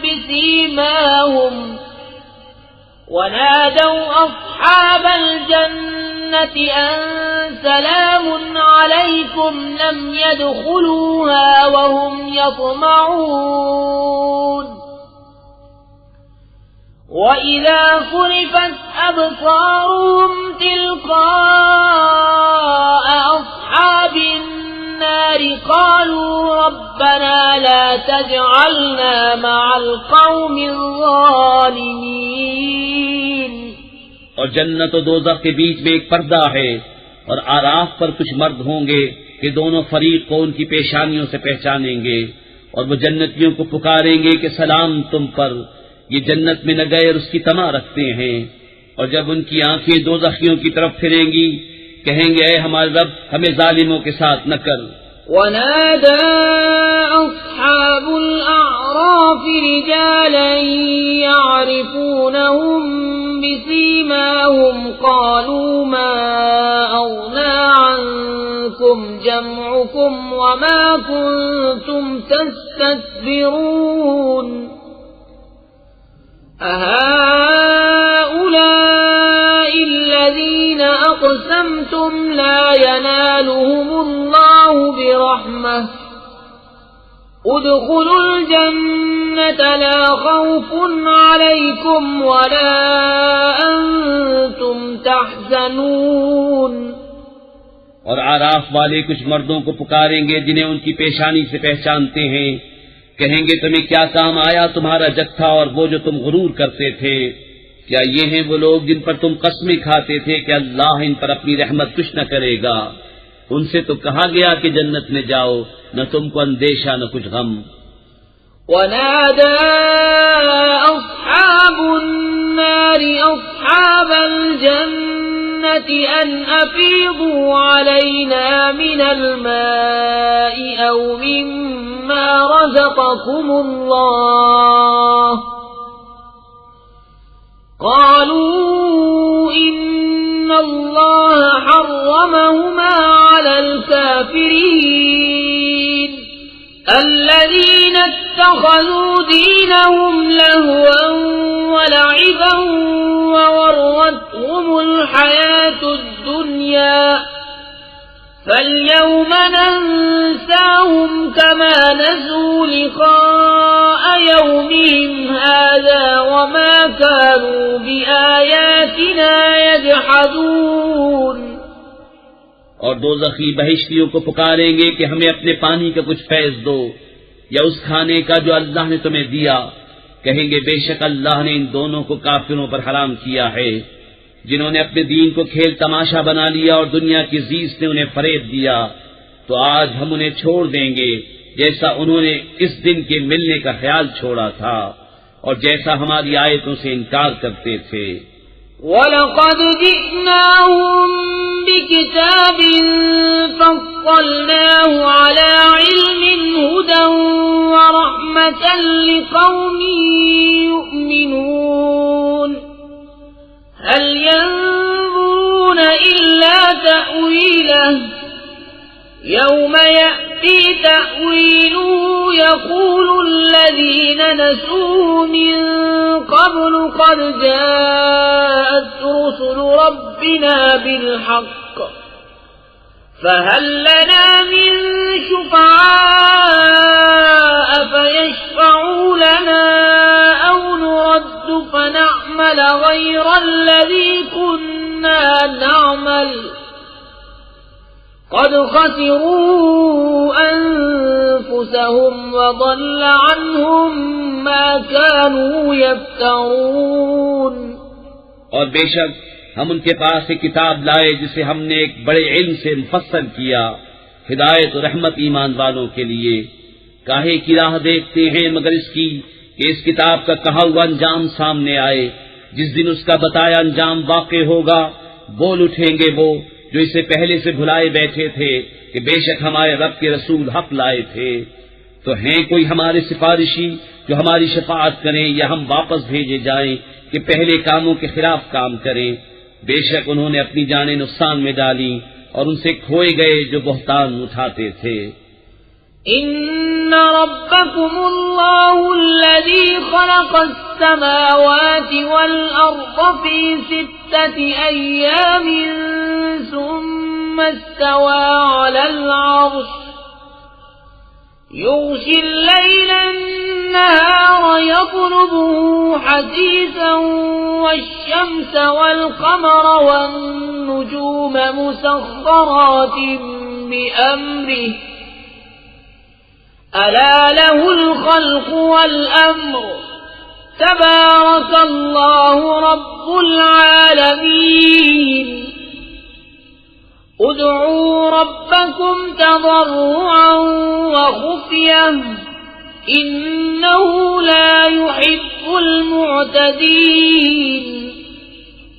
بسيماهم ونادوا أصحاب الجنة أن سلام عليكم لم يدخلوها وهم يطمعون وإذا صرفت أبصارهم تلقاء أصحاب النار قالوا ربنا لا تجعلنا مع القوم الظالمين۔ اور جنت و دوزخ کے بیچ میں ایک پردہ ہے، اور آراف پر کچھ مرد ہوں گے کہ دونوں فریق کو ان کی پیشانیوں سے پہچانیں گے، اور وہ جنتیوں کو پکاریں گے کہ سلام تم پر، یہ جنت میں نہ گئے اور اس کی طمع رکھتے ہیں، اور جب ان کی آنکھیں دوزخیوں کی طرف پھریں گی کہیں گے اے ہمارے رب ہمیں ظالموں کے ساتھ نہ کر۔ ونادى أصحاب الأعراف رجالا يعرفونهم بسيماهم قالوا ما أغنى عنكم جمعكم وما كنتم تستكبرون أهؤلاء الذين أقسمتم لا ينالهم الله برحمة ادخلوا الجنة لا خوف عليكم ولا أنتم تحزنون۔ اور آراف والے کچھ مردوں کو پکاریں گے جنہیں ان کی پیشانی سے پہچانتے ہیں، کہیں گے تمہیں کیا کام آیا تمہارا جتھا اور وہ جو تم غرور کرتے تھے؟ کیا یہ ہیں وہ لوگ جن پر تم قسمیں کھاتے تھے کہ اللہ ان پر اپنی رحمت کچھ نہ کرے گا؟ ان سے تو کہا گیا کہ جنت میں جاؤ، نہ تم کو اندیشہ نہ کچھ غم۔ ونادى أصحاب النار أصحاب الجنة أن أفيضوا علينا من الماء أو مما رزقكم الله قالوا إن الله حرمهما على الكافرين الذين اتخذوا دينهم لهوا ولعبا وغرتهم الحياة الدنيا فاليوم ننساهم كما نسوا لقاء يومهم هذا وما كانوا بآياتنا يجحدون۔ اور دوزخی بہشتیوں کو پکاریں گے کہ ہمیں اپنے پانی کا کچھ فیض دو یا اس کھانے کا جو اللہ نے تمہیں دیا۔ کہیں گے بے شک اللہ نے ان دونوں کو کافروں پر حرام کیا ہے، جنہوں نے اپنے دین کو کھیل تماشا بنا لیا اور دنیا کی زیست نے انہیں فریب دیا، تو آج ہم انہیں چھوڑ دیں گے جیسا انہوں نے اس دن کے ملنے کا خیال چھوڑا تھا اور جیسا ہماری آیتوں سے انکار کرتے تھے۔ وَلَقَدْ جِئْنَاهُمْ بِكِتَابٍ فَصَّلْنَاهُ عَلَى عِلْمٍ هُدًى وَرَحْمَةً لِقَوْمٍ يُؤْمِنُونَ هَلْ يَنظُرُونَ إِلَّا تَأْوِيلَهُ يَوْمَ يَأْتِي تَأْوِيلُهُ يَقُولُ الَّذِينَ نَسُوهُ مِن قَبْلُ قَدْ جَاءَتْ رُسُلُ رَبِّنَا بِالْحَقِّ فَهَلْ لَنَا مِن شُفَعَاءَ فَيَشْفَعُوا لَنَا أَوْ نُرَدُّ فَنَعْمَلَ غَيْرَ الَّذِي كُنَّا نَعْمَلُ قد خسروا أنفسهم وضل عنهم ما كانوا يفترون۔ اور بے شک ہم ان کے پاس ایک کتاب لائے جسے ہم نے ایک بڑے علم سے مفصل کیا، ہدایت و رحمت ایمان والوں کے لیے۔ کاہے کی راہ دیکھتے ہیں مگر اس کی کہ اس کتاب کا کہا ہوا انجام سامنے آئے، جس دن اس کا بتایا انجام واقع ہوگا، بول اٹھیں گے وہ جو اسے پہلے سے بھلائے بیٹھے تھے کہ بے شک ہمارے رب کے رسول حق لائے تھے۔ تو ہیں کوئی ہمارے سفارشی جو ہماری شفاعت کریں یا ہم واپس بھیجے جائیں کہ پہلے کاموں کے خلاف کام کریں؟ بے شک انہوں نے اپنی جانیں نقصان میں ڈالی اور ان سے کھوئے گئے جو بہتان اٹھاتے تھے۔ ان ربکم اللہ الذی خلق السماوات والارض فی 6 ایام ثم استوى على العرش يغشي الليل النهار يطلبه حثيثا والشمس والقمر والنجوم مسخرات بأمره ألا له الخلق والأمر تبارك الله رب العالمين ادعوا ربكم تضرعا وخفية إنه لا يحب المعتدين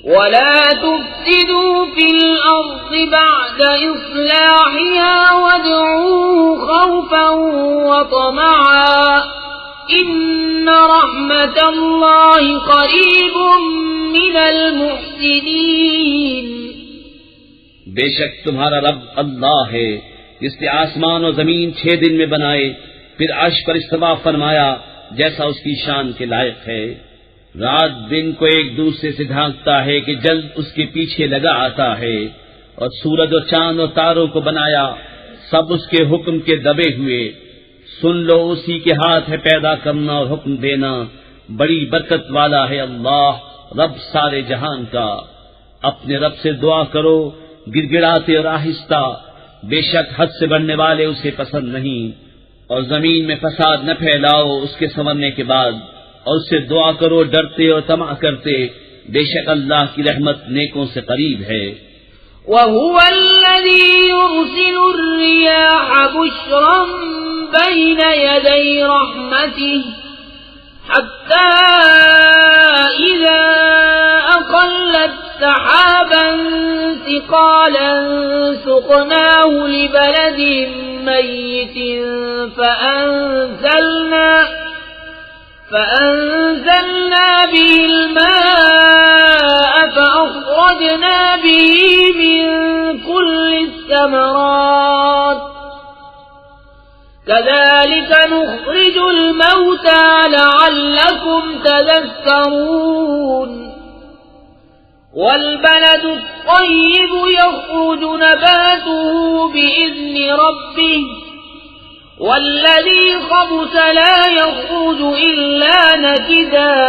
ولا تفسدوا في الأرض بعد إصلاحها وادعوه خوفا وطمعا إن رحمة الله قريب من المحسنين۔ بے شک تمہارا رب اللہ ہے جس نے آسمان اور زمین 6 دن میں بنائے، پھر عرش پر استوا فرمایا جیسا اس کی شان کے لائق ہے۔ رات دن کو ایک دوسرے سے ڈھانکتا ہے کہ جلد اس کے پیچھے لگا آتا ہے، اور سورج اور چاند اور تاروں کو بنایا، سب اس کے حکم کے دبے ہوئے۔ سن لو اسی کے ہاتھ ہے پیدا کرنا اور حکم دینا، بڑی برکت والا ہے اللہ رب سارے جہان کا۔ اپنے رب سے دعا کرو گڑ گڑاتے اور آہستہ، بے شک حد سے بڑھنے والے اسے پسند نہیں۔ اور زمین میں فساد نہ پھیلاؤ اس کے سنورنے کے بعد، اور اس سے دعا کرو ڈرتے اور طمع کرتے، بے شک اللہ کی رحمت نیکوں سے قریب ہے۔ وَهُوَ الَّذِي يُرْسِلُ الرِّيَاحَ بُشْرًا بَيْنَ يَدَيْ رَحْمَتِهِ حَتَّى إِذَا أَقَلَّتْ سَحَابًا ثِقَالًا سُقْنَاهُ لِبَلَدٍ مَّيِّتٍ فأنزلنا به الماء فأخرجنا به من كل الثمرات كذلك نخرج الموتى لعلكم تذكرون والبلد الطيب يخرج نباته بإذن ربه والذي خبث لا يخرج إلا نكدا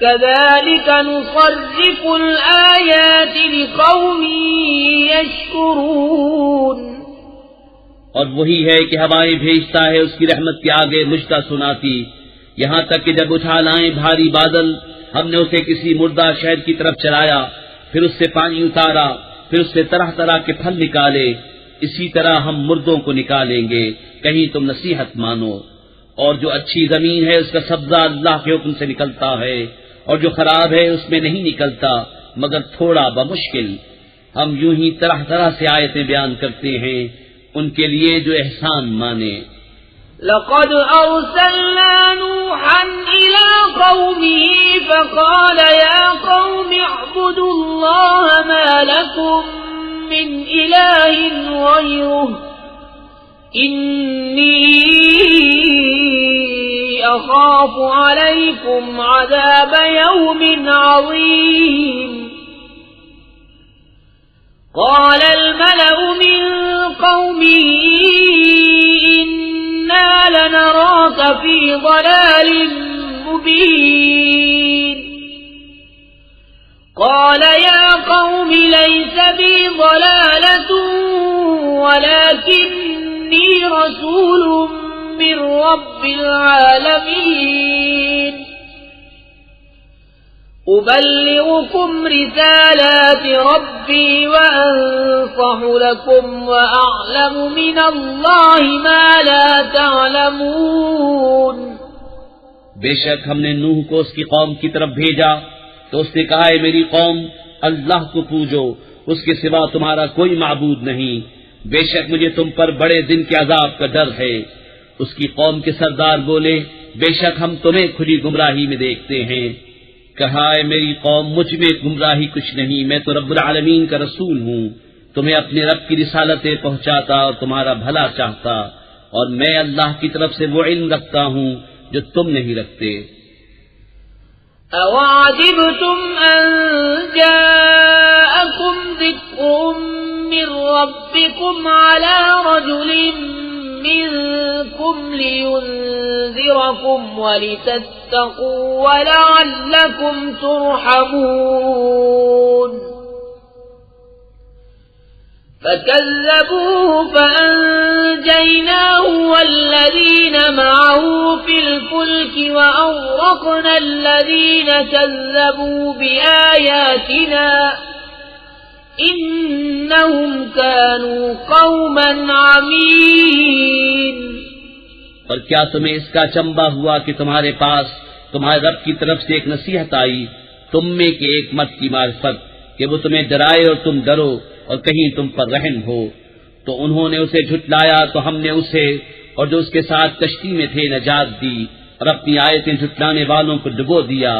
كذلك نصرف الآيات لقوم يشكرون۔ اور وہی ہے کہ ہوائیں بھیجتا ہے اس کی رحمت کے آگے مجدہ سناتی، یہاں تک کہ جب اٹھا لائیں بھاری بادل، ہم نے اسے کسی مردہ شہر کی طرف چلایا، پھر اس سے پانی اتارا، پھر اس سے طرح طرح کے پھل نکالے، اسی طرح ہم مردوں کو نکالیں گے، کہیں تم نصیحت مانو۔ اور جو اچھی زمین ہے اس کا سبزہ اللہ کے حکم سے نکلتا ہے، اور جو خراب ہے اس میں نہیں نکلتا مگر تھوڑا بمشکل۔ ہم یوں ہی طرح طرح سے آیتیں بیان کرتے ہیں ان کے لیے جو احسان مانے۔ لقد أرسلنا نوحا إلى قومه فقال يا قوم اعبدوا الله ما لكم من إله غيره إني أخاف عليكم عذاب يوم عظيم قال الملأ من قومه إنا لنراك في ضلال مبين قال يا قوم ليس بي ضلالة ولكني رسول من رب العالمين أبلغكم رسالات ربي وأنصح لكم وأعلم من الله ما لا تعلمون۔ بے شک ہم نے نوح کو اس کی قوم کی طرف بھیجا تو اس نے کہا ہے میری قوم اللہ کو پوجو، اس کے سوا تمہارا کوئی معبود نہیں، بے شک مجھے تم پر بڑے دن کے عذاب کا ڈر ہے۔ اس کی قوم کے سردار بولے بے شک ہم تمہیں کھلی گمراہی میں دیکھتے ہیں۔ کہا ہے میری قوم مجھ میں گمراہی کچھ نہیں، میں تو رب العالمین کا رسول ہوں، تمہیں اپنے رب کی رسالتیں پہنچاتا اور تمہارا بھلا چاہتا، اور میں اللہ کی طرف سے وہ علم رکھتا ہوں جو تم نہیں رکھتے۔ أَوَعَجِبْتُمْ أَن جَاءَكُمْ ذِكْرٌ مِّن رَّبِّكُمْ عَلَىٰ رَجُلٍ مِّنكُمْ لِيُنذِرَكُمْ وَلِتَتَّقُوا وَلَعَلَّكُمْ تُرْحَمُونَ فَكَذَّبُوهُ فَأَنجَيْنَاهُ وَالَّذِينَ مَعَهُ فِي الْفُلْكِ وَأَغْرَقْنَا الَّذِينَ كَذَّبُوا بِآيَاتِنَا إِنَّهُمْ كَانُوا قَوْمًا عَمِينَ۔ اور کیا تمہیں اس کا چمبا ہوا کہ تمہارے پاس تمہارے رب کی طرف سے ایک نصیحت آئی تم میں کے ایک مت کی معرفت کہ وہ تمہیں ڈرائے اور تم ڈرو اور کہیں تم پر رحم ہو، تو انہوں نے اسے جھٹلایا تو ہم نے اسے اور جو اس کے ساتھ کشتی میں تھے نجات دی اور اپنی آیتیں جھٹلانے والوں کو ڈبو دیا،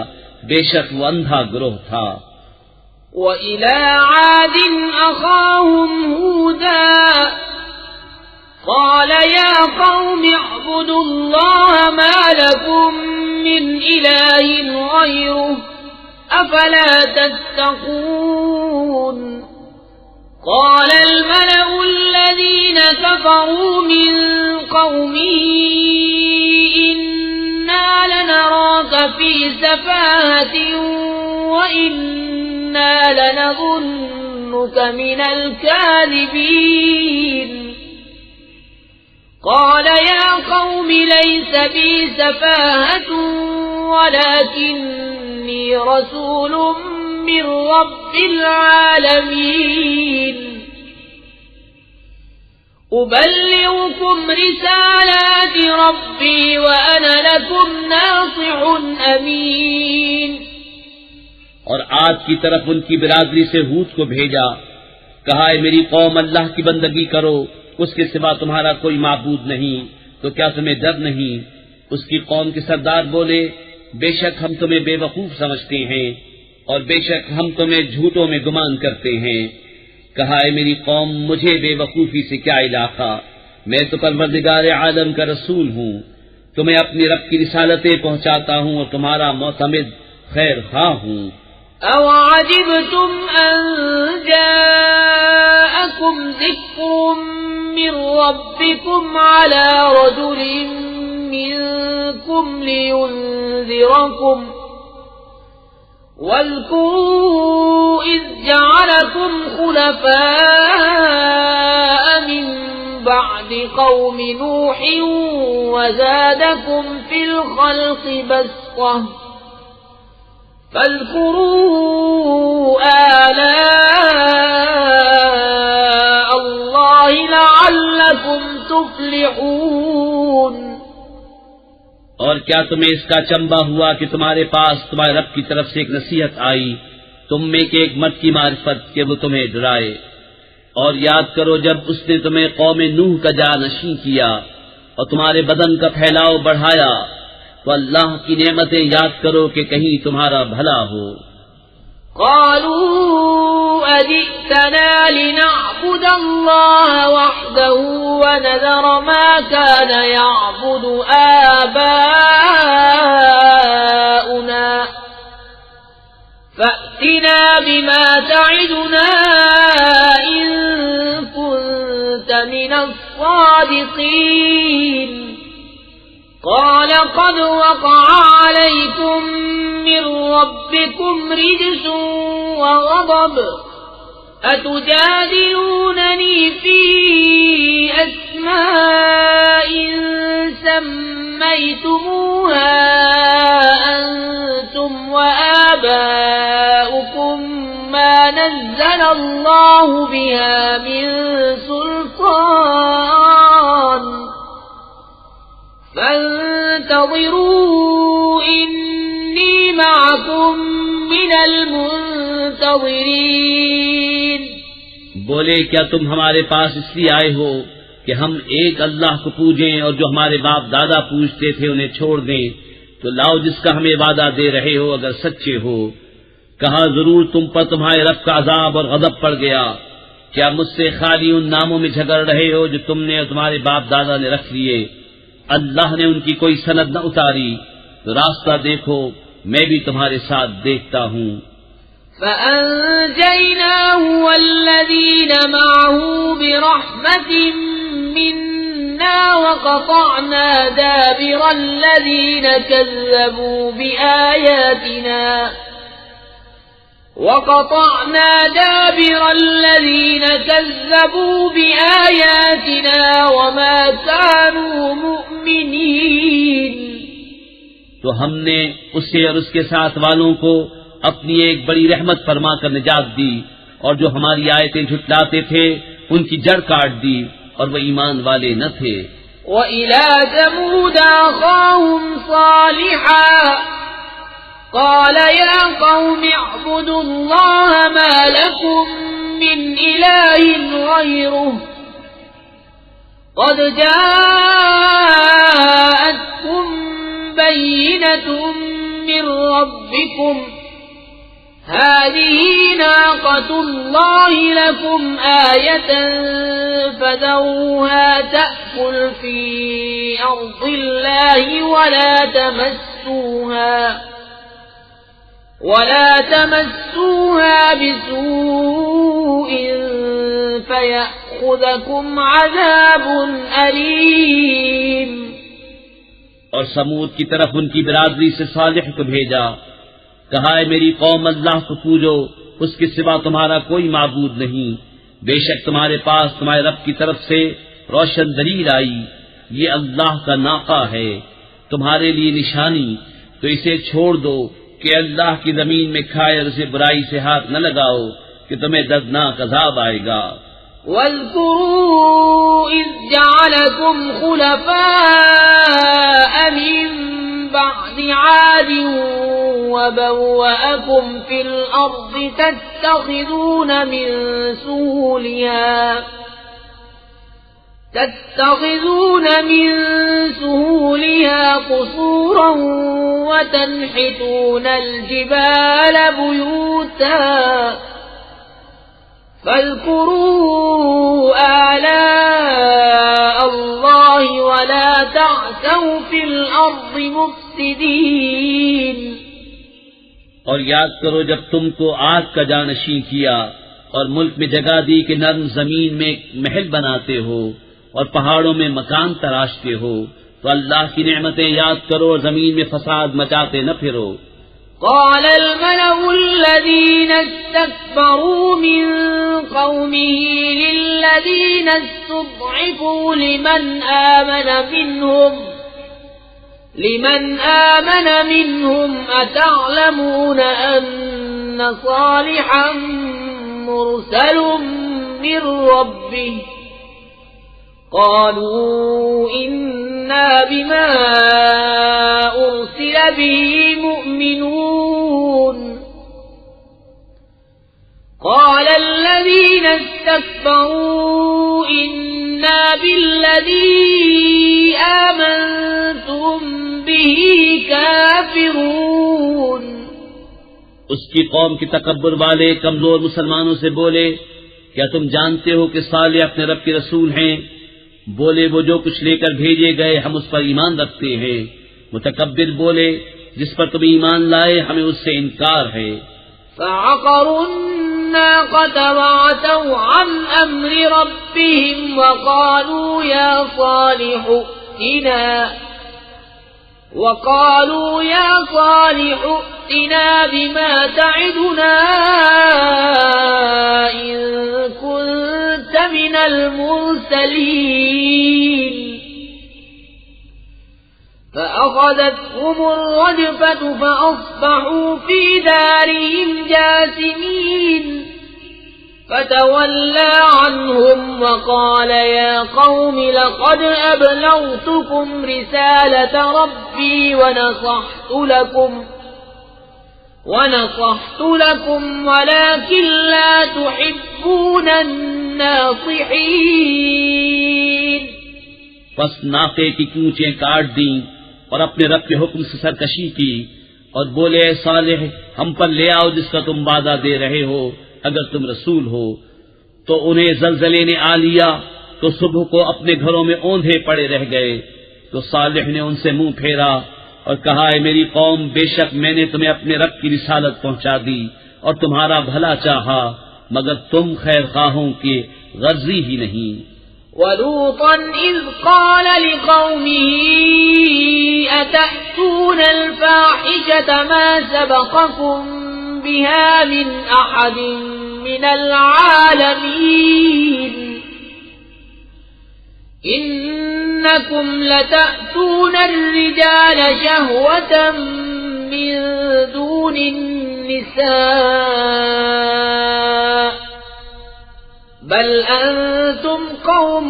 بے شک وہ اندھا گروہ تھا۔ وَإِلَىٰ عَادٍ أَخَاهُمْ هُودًا قَالَ يَا قَوْمِ اعْبُدُوا اللَّهَ مَا لَكُم مِّنْ إِلَٰهٍ غَيْرُهُ أَفَلَا تَتَّقُونَ قال الملأ الذين كفروا من قومه إنا لنراك في سفاهة وإنا لنظنك من الكاذبين قال يا قوم ليس بي سفاهة ولكني رسول من رب العالمين أبلغكم رسالات ربي وأنا لكم ناصح أمين۔ اور عاد کی طرف ان کی برادری سے ہود کو بھیجا، کہا ہے میری قوم اللہ کی بندگی کرو، اس کے سوا تمہارا کوئی معبود نہیں، تو کیا تمہیں ڈر نہیں؟ اس کی قوم کے سردار بولے بے شک ہم تمہیں بے وقوف سمجھتے ہیں اور بے شک ہم تمہیں جھوٹوں میں گمان کرتے ہیں۔ کہا ہے میری قوم مجھے بے وقوفی سے کیا علاقہ، میں تو پروردگار عالم کا رسول ہوں، تمہیں اپنی رب کی رسالتیں پہنچاتا ہوں اور تمہارا معتمد خیر خواہ ہوں۔ أَوَعَجِبْتُمْ أَن جَاءَكُمْ ذِكْرٌ مِّن رَّبِّكُمْ عَلَىٰ رَجُلٍ مِّنكُمْ لِيُنذِرَكُمْ واذكروا إذ جعلكم خلفاء من بعد قوم نوح وزادكم في الخلق بسطة فاذكروا آلاء الله لعلكم تفلحون. اور کیا تمہیں اس کا چمبا ہوا کہ تمہارے پاس تمہارے رب کی طرف سے ایک نصیحت آئی تم میں کے ایک مرد کی معرفت کہ وہ تمہیں ڈرائے؟ اور یاد کرو جب اس نے تمہیں قوم نوح کا جانشین کیا اور تمہارے بدن کا پھیلاؤ بڑھایا تو اللہ کی نعمتیں یاد کرو کہ کہیں تمہارا بھلا ہو. قالوا أجئتنا لنعبد الله وحده ونذر ما كان يعبد آباؤنا فأتنا بما تعدنا إن كنت من الصادقين. قال قد وقع عليكم من ربكم رجس وغضب أتجادلونني في أسماء سميتموها أنتم وآباؤكم ما نزل الله بها من سلطان فانتظروا إني معكم من المنتظرین. بولے کیا تم ہمارے پاس اس لیے آئے ہو کہ ہم ایک اللہ کو پوجیں اور جو ہمارے باپ دادا پوجتے تھے انہیں چھوڑ دیں؟ تو لاؤ جس کا ہمیں وعدہ دے رہے ہو اگر سچے ہو. کہا ضرور تم پر تمہارے رب کا عذاب اور غضب پڑ گیا. کیا مجھ سے خالی ان ناموں میں جھگڑ رہے ہو جو تم نے اور تمہارے باپ دادا نے رکھ لیے؟ اللہ نے ان کی کوئی سند نہ اتاری تو راستہ دیکھو میں بھی تمہارے ساتھ دیکھتا ہوں. فأنجيناه والذين معه برحمة منا وقطعنا دابر الذين كذبوا بآياتنا وما كانوا مؤمنين. تو ہم نے اسے اور اس کے ساتھ والوں کو اپنی ایک بڑی رحمت فرما کر نجات دی اور جو ہماری آیتیں جھٹلاتے تھے ان کی جڑ کاٹ دی اور وہ ایمان والے نہ تھے. وَإِلَى ثَمُودَ أَخَاهُمْ صَالِحًا قَالَ يَا قَوْمِ اعْبُدُوا اللَّهَ مَا لَكُمْ مِنْ إِلَٰهٍ غَيْرُهُ قَدْ جَاءَتْكُمْ بَيِّنَةٌ مِّن رَّبِّكُمْ هذه ناقة الله لكم آية فذروها تأكل في أرض الله ولا تمسوها بسوء فيأخذكم عذاب أليم. اور سمود کی طرف ان کی برادری سے صالح کو بھیجا. کہا ہے میری قوم اللہ کو پوجو اس کے سوا تمہارا کوئی معبود نہیں. بے شک تمہارے پاس تمہارے رب کی طرف سے روشن دلیل آئی. یہ اللہ کا ناقہ ہے تمہارے لیے نشانی تو اسے چھوڑ دو کہ اللہ کی زمین میں کھائے اور اسے برائی سے ہاتھ نہ لگاؤ کہ تمہیں دردناک عذاب آئے گا. وَاذْكُرُوا إِذْ جَعَلَكُمْ خُلَفَاءَ مِن بَعْدِ عَادٍ وَبَوَّأَكُمْ فِي الْأَرْضِ تَتَّخِذُونَ مِن سُهُولِهَا قُصُورًا وَتَنْحِتُونَ الْجِبَالَ بُيُوتًا فاذكروا آلاء الله ولا تعثوا في الأرض مفسدين. اور یاد کرو جب تم کو آگ کا جانشین کیا اور ملک میں جگہ دی کہ نرم زمین میں محل بناتے ہو اور پہاڑوں میں مکان تراشتے ہو تو اللہ کی نعمتیں یاد کرو اور زمین میں فساد مچاتے نہ پھرو. قال الملأ الذين استكبروا من قومه للذين استضعفوا لمن آمن منهم أتعلمون أن صالحا مرسل من ربه قالوا إنا بما أرسل به مؤمنون قال الذين استكبروا إنا بالذي آمنتم به كافرون. اس کی قوم کے تکبر والے کمزور مسلمانوں سے بولے کیا تم جانتے ہو کہ صالح اپنے رب کے رسول ہیں؟ بولے وہ جو کچھ لے کر بھیجے گئے ہم اس پر ایمان رکھتے ہیں. متکبر بولے جس پر تم ایمان لائے ہمیں اس سے انکار ہے. فعقروا الناقة وعتوا عن أمر ربهم وقالوا يا صالح ائتنا بما تعدنا إن كنت من المرسلين. فأخذتهم الرجفة فأصبحوا في دارهم جاثمين. فتولى عنهم وقال يا قوم لقد أبلغتكم رسالة ربي ونصحت لكم ولكن لا تحبون الناصحين. پس ناقے کی کونچیں کاٹ دیں اور اپنے رب کے حکم سے سرکشی کی اور بولے اے صالح ہم پر لے آؤ جس کا تم وعدہ دے رہے ہو اگر تم رسول ہو. تو انہیں زلزلے نے آ لیا تو صبح کو اپنے گھروں میں اوندھے پڑے رہ گئے. تو صالح نے ان سے منہ پھیرا اور کہا اے میری قوم بے شک میں نے تمہیں اپنے رب کی رسالت پہنچا دی اور تمہارا بھلا چاہا مگر تم خیر خواہوں کے غرضی ہی نہیں. وَلُوطًا إِذْ قَالَ لِقَوْمِهِ أَتَأْتُونَ الْفَاحِشَةَ مَا سَبَقَكُمْ بِهَا مِنْ أَحَدٍ مِنَ الْعَالَمِينَ إِنَّكُمْ لَتَأْتُونَ الرِّجَالَ شَهْوَةً مِنْ دُونِ النِّسَاءِ بل انتم قوم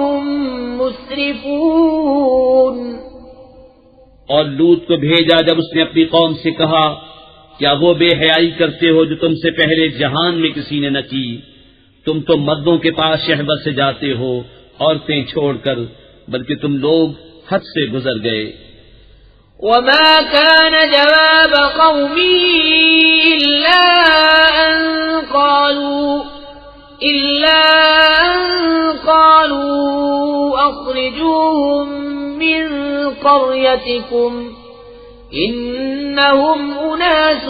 مسرفون. اور لوط کو بھیجا جب اس نے اپنی قوم سے کہا کیا وہ بے حیائی کرتے ہو جو تم سے پہلے جہان میں کسی نے نہ کی؟ تم تو مردوں کے پاس شہوت سے جاتے ہو عورتیں چھوڑ کر بلکہ تم لوگ حد سے گزر گئے. وما كان جواب قومه إلا أن قالوا أخرجوهم من قريتكم إنهم أناس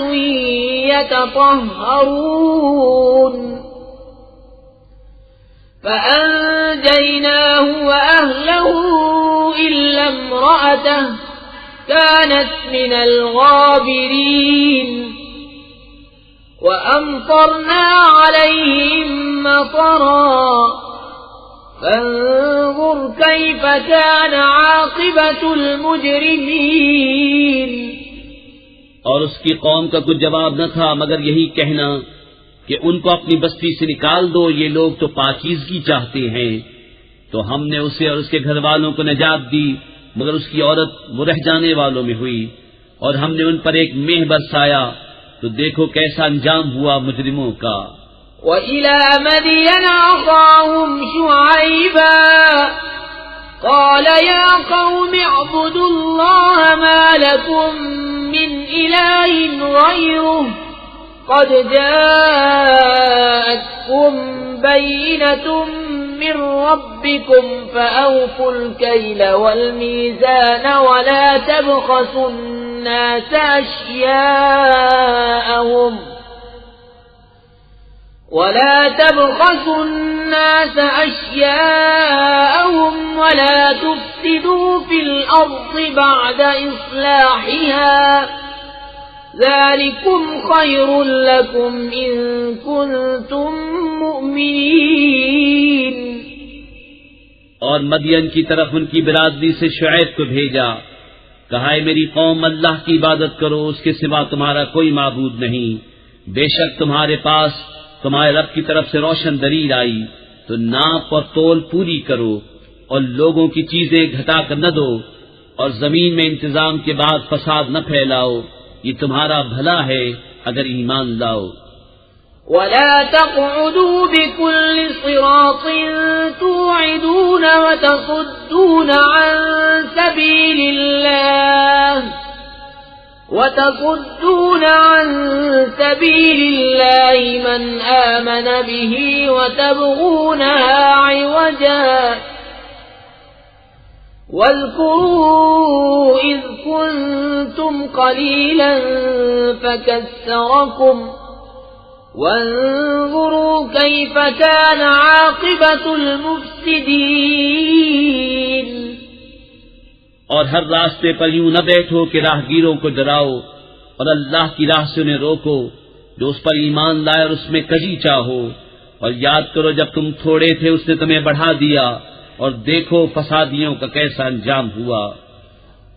يتطهرون. فأنجيناه وأهله إلا امرأته كانت من الغابرين. وأمطرنا عليهم مطرا فانظر كيف كان عاقبة المجرمين. اور اس کی قوم کا کچھ جواب نہ تھا مگر یہی کہنا کہ ان کو اپنی بستی سے نکال دو یہ لوگ تو پاکیزگی چاہتے ہیں. تو ہم نے اسے اور اس کے گھر والوں کو نجات دی مگر اس کی عورت وہ رہ جانے والوں میں ہوئی اور ہم نے ان پر ایک مہ برسایا تو دیکھو کیسا انجام ہوا مجرموں کا. وَإِلَى مَدْيَنَ أَخَاهُمْ شُعَيْبًا قَالَ يَا قَوْمِ اعْبُدُوا اللَّهَ مَا لَكُمْ مِنْ إِلَٰهٍ غَيْرُهُ قَدْ جَاءَتْكُمْ بَيِّنَةٌ مِّن رَّبِّكُمْ فَأَوْفُوا الْكَيْلَ وَالْمِيزَانَ وَلَا تَبْخَسُوا النَّاسَ أشياءهم ولا تفسدوا في الأرض بعد إصلاحها ذلكم خير لكم إن كنتم مؤمنين. اور مدین کی طرف ان کی برادری سے شعیب کو بھیجا کہا اے میری قوم اللہ کی عبادت کرو اس کے سوا تمہارا کوئی معبود نہیں. بے شک تمہارے پاس تمہارے رب کی طرف سے روشن دلیل آئی تو ناپ اور تول پوری کرو اور لوگوں کی چیزیں گھٹا کر نہ دو، اور زمین میں انتظام کے بعد فساد نہ پھیلاؤ، یہ تمہارا بھلا ہے اگر ایمان لاؤ۔ ولا تقعدوا بكل صراط توعدون وتصدون عن سبيل الله من آمن به وتبغونها عوجا واذكروا إذ كنتم قليلا فكثركم وانظروا كيف كان عاقبة المفسدين۔ اور ہر راستے پر یوں نہ بیٹھو کہ راہگیروں کو ڈراؤ، اور اللہ کی راہ سے انہیں روکو جو اس پر ایمان لائے اور اس میں کجی چاہو، اور یاد کرو جب تم تھوڑے تھے اس نے تمہیں بڑھا دیا، اور دیکھو فسادیوں کا کیسا انجام ہوا۔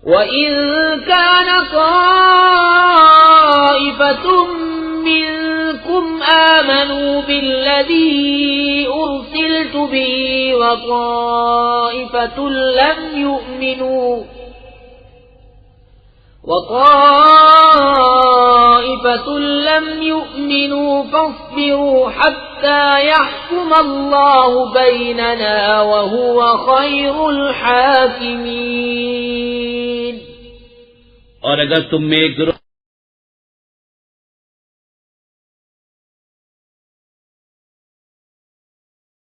وَإِن كَانَ طَائِفَةٌ مِّنكُمْ آمَنُوا بِالَّذِي أُرْسِلْتُ بِهِ وَطَائِفَةٌ لَّمْ يُؤْمِنُوا فَاصْبِرُوا حَتَّى يَحْكُمَ اللَّهُ بَيْنَنَا وَهُوَ خَيْرُ الْحَاكِمِينَ۔ اور اگر تم میں ایک گروہ